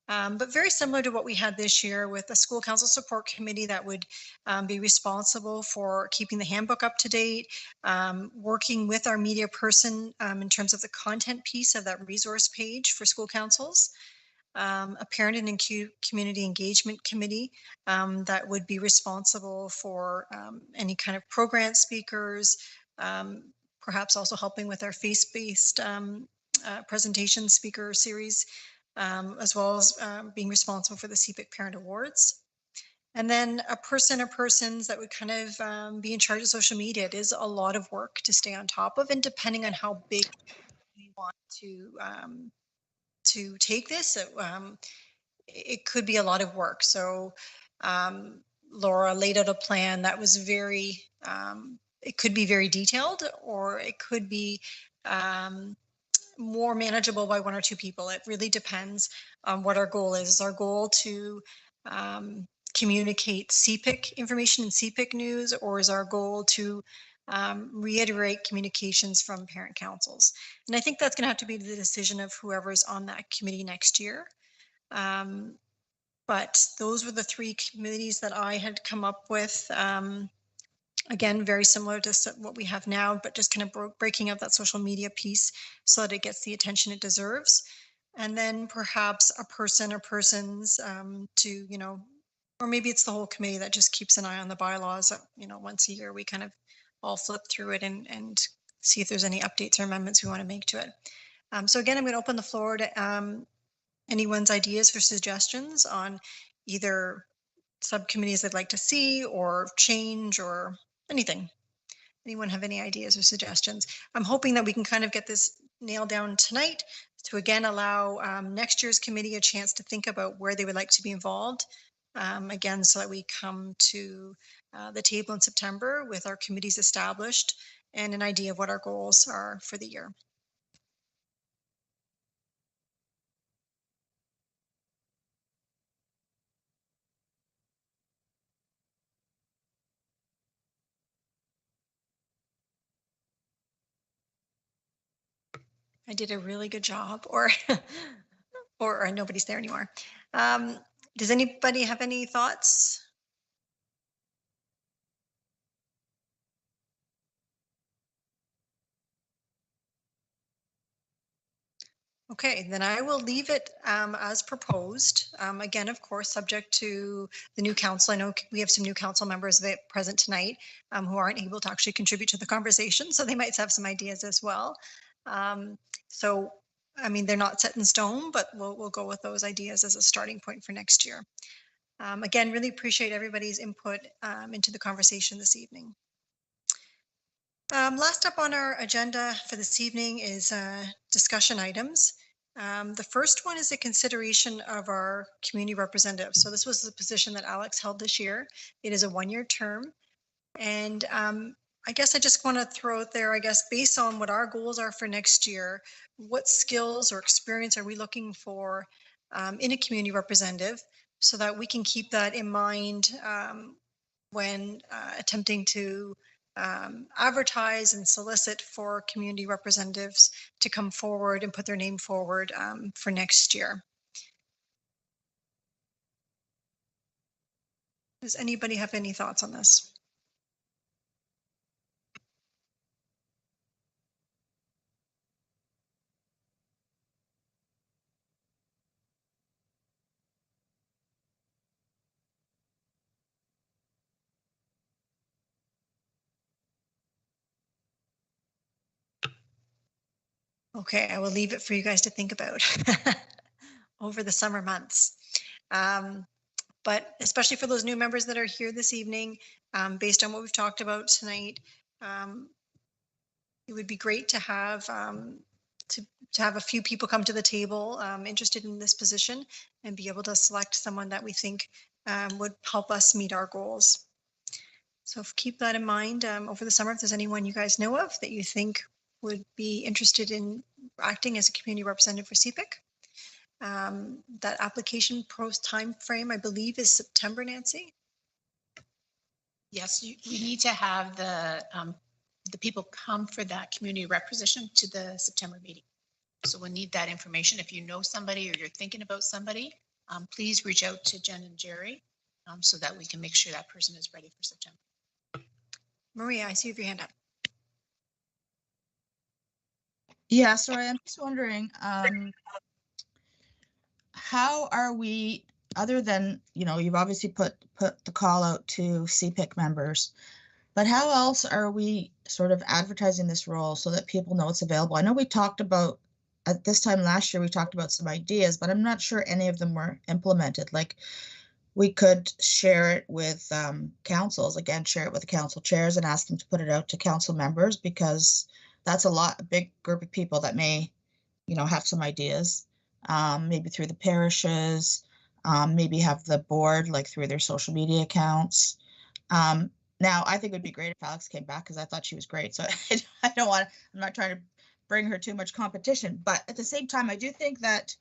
But very similar to what we had this year with the school council support committee that would be responsible for keeping the handbook up to date, working with our media person in terms of the content piece of that resource page for school councils. A parent and community engagement committee that would be responsible for any kind of program speakers, perhaps also helping with our face-based presentation speaker series, as well as being responsible for the CPIC Parent Awards. And then a person or persons that would kind of be in charge of social media. It is a lot of work to stay on top of, and depending on how big we want to take this, it could be a lot of work. So Laura laid out a plan that was very, it could be very detailed, or it could be more manageable by 1 or 2 people. It really depends on what our goal is. Is our goal to communicate CPIC information and CPIC news, or is our goal to reiterate communications from parent councils? And I think that's going to have to be the decision of whoever's on that committee next year. But those were the 3 committees that I had come up with. Again, very similar to what we have now, but just kind of breaking up that social media piece so that it gets the attention it deserves. And then perhaps a person or persons to, or maybe it's the whole committee that just keeps an eye on the bylaws. Once a year, we kind of all flip through it and see if there's any updates or amendments we want to make to it. So again, I'm going to open the floor to anyone's ideas or suggestions on either subcommittees they'd like to see or change or anything. Anyone have any ideas or suggestions? I'm hoping that we can kind of get this nailed down tonight to again allow next year's committee a chance to think about where they would like to be involved. Again, so that we come to the table in September with our committees established and an idea of what our goals are for the year. I did a really good job, or or nobody's there anymore. Does anybody have any thoughts? Okay, then I will leave it as proposed. Again, of course, subject to the new council. I know we have some new council members present tonight who aren't able to actually contribute to the conversation, so they might have some ideas as well. So, I mean, they're not set in stone, but we'll go with those ideas as a starting point for next year. Again, really appreciate everybody's input into the conversation this evening. Last up on our agenda for this evening is discussion items. The first one is a consideration of our community representative. So this was the position that Alex held this year. It is a one-year term. And I guess I just want to throw out there, I guess, based on what our goals are for next year, what skills or experience are we looking for in a community representative so that we can keep that in mind when attempting to advertise and solicit for community representatives to come forward and put their name forward for next year. Does anybody have any thoughts on this? Okay, I will leave it for you guys to think about over the summer months. But especially for those new members that are here this evening, based on what we've talked about tonight, it would be great to have a few people come to the table interested in this position and be able to select someone that we think would help us meet our goals. So keep that in mind over the summer. If there's anyone you guys know of that you think would be interested in acting as a community representative for CPIC. That application time frame, I believe, is September, Nancy? Yes, we need to have the people come for that community rep position to the September meeting. So we'll need that information. If you know somebody or you're thinking about somebody, please reach out to Jen and Jerry so that we can make sure that person is ready for September. Maria, I see you have your hand up. Yeah, sorry, I'm just wondering, how are we, other than, you know, you've obviously put the call out to CPIC members, but how else are we sort of advertising this role so that people know it's available? I know we talked about, at this time last year, we talked about some ideas, but I'm not sure any of them were implemented. Like, we could share it with councils, again, share it with the council chairs and ask them to put it out to council members, because that's a big group of people that may, you know, have some ideas, maybe through the parishes, maybe have the board, like through their social media accounts. Now, I think it would be great if Alex came back, because I thought she was great. So I'm not trying to bring her too much competition, but at the same time, I do think that,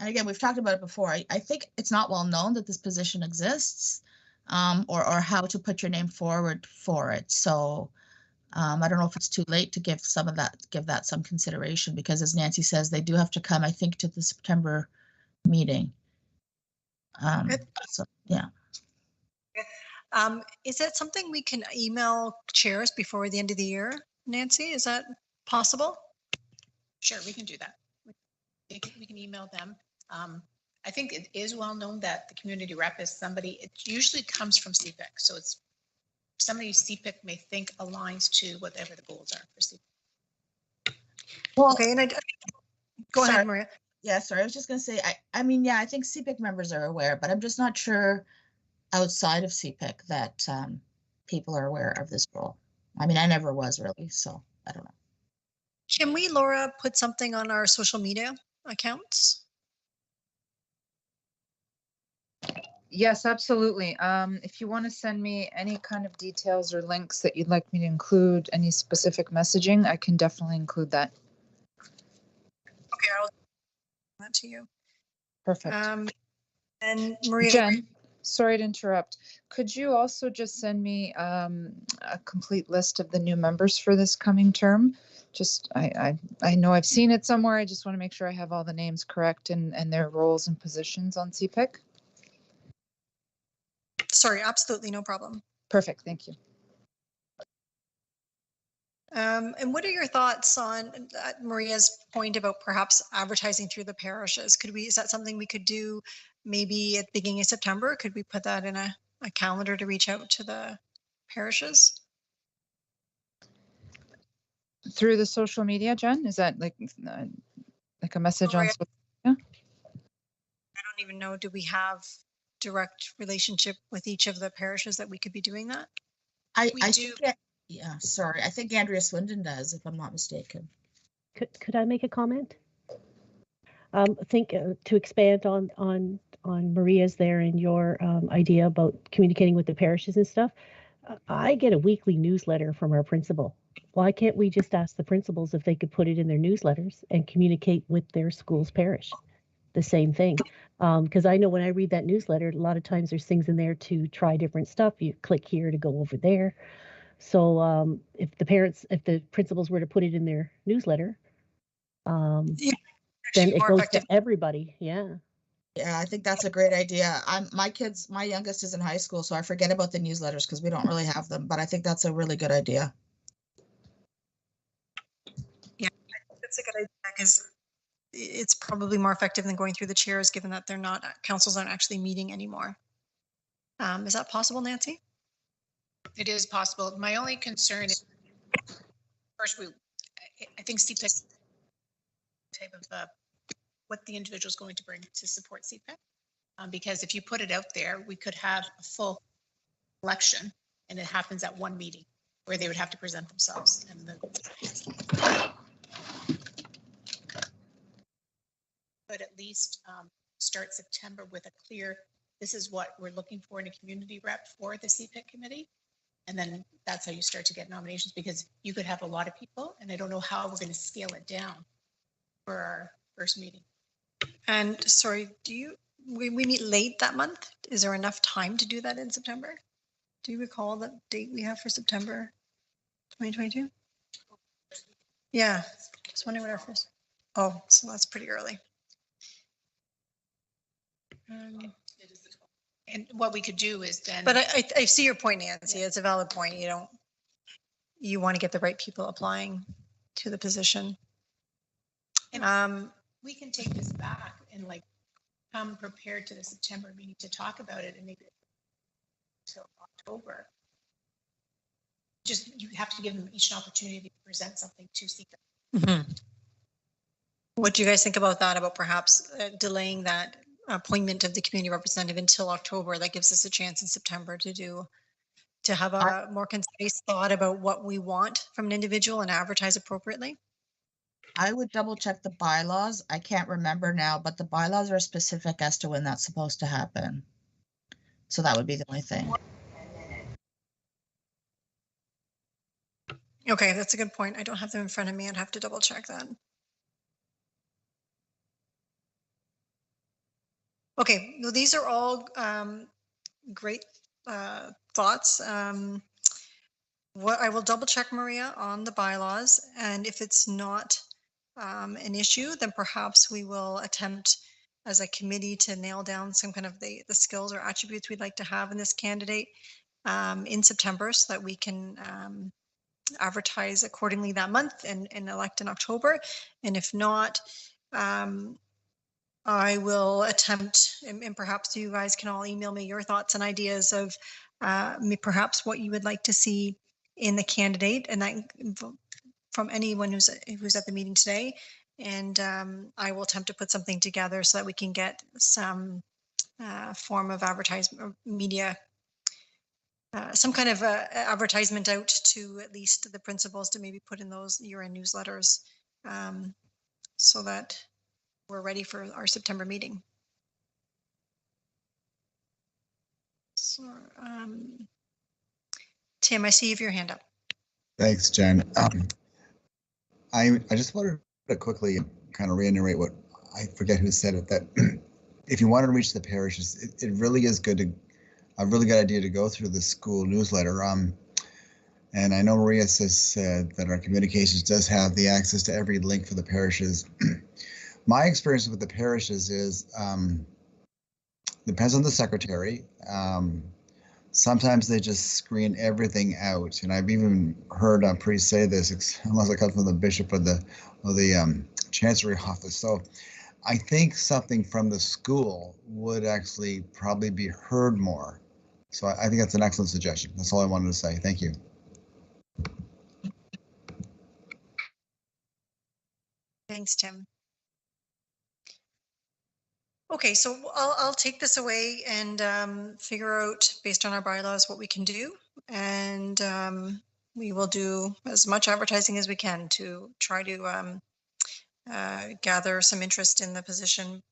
and again, we've talked about it before, I think it's not well known that this position exists, or how to put your name forward for it. So I don't know if it's too late to give that some consideration, because as Nancy says, they do have to come, I think, to the September meeting. So yeah. Is that something we can email chairs before the end of the year, Nancy? Is that possible? Sure, we can do that. We can email them. I think it is well known that the community rep is somebody, it usually comes from CPIC. So it's somebody CPIC may think aligns to whatever the goals are for CPIC. Well, okay, and go ahead, Maria. Yeah, sorry, I was just going to say, I mean, yeah, I think CPIC members are aware, but I'm just not sure outside of CPIC that people are aware of this role. I mean, I never was really, so I don't know. Can we, Laura, put something on our social media accounts? Yes, absolutely. If you want to send me any kind of details or links that you'd like me to include, any specific messaging, I can definitely include that. Okay, I'll send that to you. Perfect. And Maria. Jen, sorry to interrupt. Could you also just send me a complete list of the new members for this coming term? Just, I know I've seen it somewhere. I just want to make sure I have all the names correct and their roles and positions on CPIC. Sorry, absolutely no problem. Perfect, thank you. And what are your thoughts on Maria's point about perhaps advertising through the parishes? Is that something we could do maybe at the beginning of September? Could we put that in a calendar to reach out to the parishes? Through the social media, Jen? Is that like a message on social media? I don't even know, do we have direct relationship with each of the parishes that we could be doing that? I do. Yeah, sorry. I think Andrea Swindon does, if I'm not mistaken. Could I make a comment? Think to expand on Maria's there and your idea about communicating with the parishes and stuff. I get a weekly newsletter from our principal. Why can't we just ask the principals if they could put it in their newsletters and communicate with their school's parish? The same thing. Because I know when I read that newsletter, a lot of times there's things in there to try different stuff. You click here to go over there. So if the principals were to put it in their newsletter, then it goes to everybody. Yeah. Yeah, I think that's a great idea. My youngest is in high school, so I forget about the newsletters because we don't really have them, but I think that's a really good idea. Yeah, that's a good idea because it's probably more effective than going through the chairs, given that councils aren't actually meeting anymore. Is that possible, Nancy? It is possible. My only concern is, first, I think CPIC type of what the individual is going to bring to support CPIC. Because if you put it out there, we could have a full election and it happens at one meeting where they would have to present themselves. But at least start September with a clear, this is what we're looking for in a community rep for the CPIC committee. And then that's how you start to get nominations, because you could have a lot of people and I don't know how we're going to scale it down for our first meeting. And sorry, we meet late that month? Is there enough time to do that in September? Do you recall the date we have for September 2022? Yeah, just wondering what our first, oh, so that's pretty early. And what we could do is then. But I see your point, Nancy. It's a valid point. You want to get the right people applying to the position. And we can take this back and come prepared to the September meeting to talk about it and maybe until October. Just you have to give them each an opportunity to present something to CPIC. Mm-hmm. What do you guys think about that? About perhaps delaying that appointment of the community representative until October? That gives us a chance in September to have a more concise thought about what we want from an individual and advertise appropriately. I would double check the bylaws. I can't remember now, but the bylaws are specific as to when that's supposed to happen. So that would be the only thing. Okay, that's a good point. I don't have them in front of me. I'd have to double check that. Okay, well, these are all great thoughts. What I will double check, Maria, on the bylaws, and if it's not an issue, then perhaps we will attempt as a committee to nail down some kind of the skills or attributes we'd like to have in this candidate in September, so that we can advertise accordingly that month and elect in October. And if not, I will attempt, and perhaps you guys can all email me your thoughts and ideas of perhaps what you would like to see in the candidate, and that from anyone who's at the meeting today. And I will attempt to put something together so that we can get some form of advertisement, media, some kind of advertisement out to at least the principals to maybe put in those year-end newsletters, so that we're ready for our September meeting. So, Tim, I see you have your hand up. Thanks, Jen. I just wanted to quickly kind of reiterate what I forget who said it, that if you want to reach the parishes, it really is a really good idea to go through the school newsletter. And I know Maria said that our communications does have the access to every link for the parishes. My experience with the parishes is depends on the secretary. Sometimes they just screen everything out, and I've even heard a priest say this, unless it comes from the bishop or the chancery office. So I think something from the school would actually probably be heard more. So I think that's an excellent suggestion. That's all I wanted to say. Thank you. Thanks, Tim. Okay, so I'll take this away and figure out, based on our bylaws, what we can do. And we will do as much advertising as we can to try to gather some interest in the position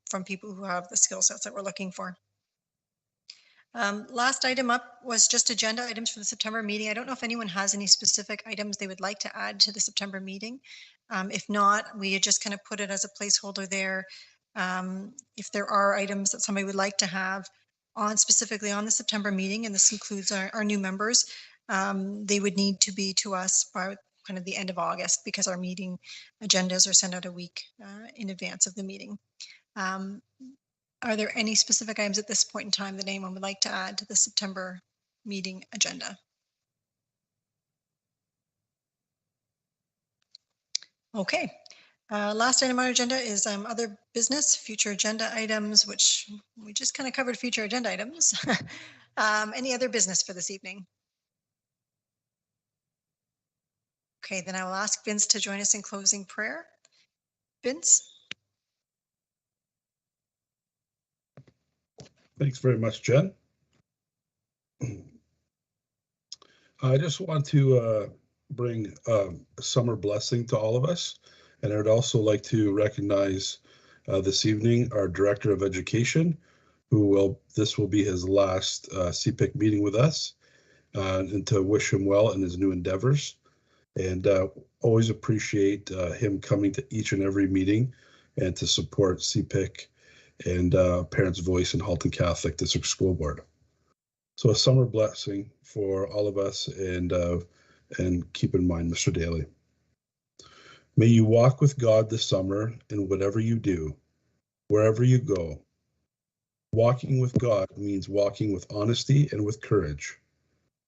from people who have the skill sets that we're looking for. Last item up was just agenda items for the September meeting. I don't know if anyone has any specific items they would like to add to the September meeting. If not, we had just kind of put it as a placeholder there. If there are items that somebody would like to have on specifically on the September meeting, and this includes our new members, they would need to be to us by kind of the end of August, because our meeting agendas are sent out a week in advance of the meeting. Are there any specific items at this point in time that anyone would like to add to the September meeting agenda? Okay. Last item on our agenda is other business, future agenda items, which we just kind of covered future agenda items. Any other business for this evening? Okay, then I will ask Vince to join us in closing prayer. Vince? Thanks very much, Jen. I just want to bring a summer blessing to all of us. And I would also like to recognize this evening our Director of Education, this will be his last CPIC meeting with us, and to wish him well in his new endeavors. And always appreciate him coming to each and every meeting and to support CPIC and Parents' Voice in Halton Catholic District School Board. So a summer blessing for all of us, and keep in mind, Mr. Daly. May you walk with God this summer in whatever you do, wherever you go. Walking with God means walking with honesty and with courage,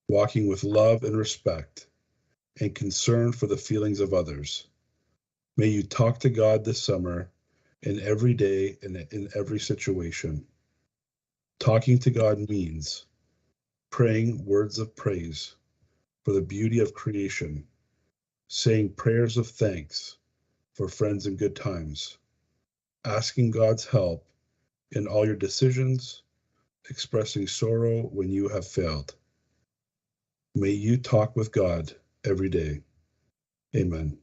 walking with love and respect, and concern for the feelings of others. May you talk to God this summer in every day and in every situation. Talking to God means praying words of praise for the beauty of creation, saying prayers of thanks for friends and good times, asking God's help in all your decisions, expressing sorrow when you have failed. May you talk with God every day. Amen.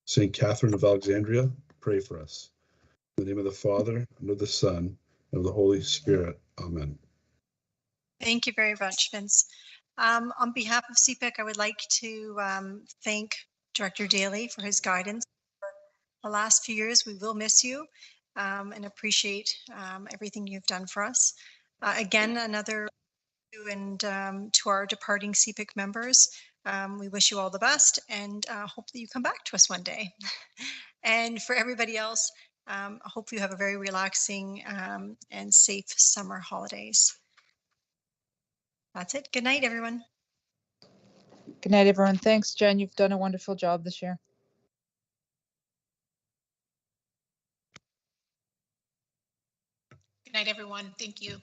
Saint Catherine of Alexandria, pray for us. In the name of the Father, and of the Son, and of the Holy Spirit. Amen. Thank you very much, Vince. On behalf of CPIC, I would like to thank Director Daly for his guidance for the last few years. We will miss you and appreciate everything you've done for us. Again, another and to our departing CPIC members, we wish you all the best and hope that you come back to us one day. And for everybody else, I hope you have a very relaxing and safe summer holidays. That's it. Good night, everyone. Good night, everyone. Thanks, Jen. You've done a wonderful job this year. Good night, everyone. Thank you.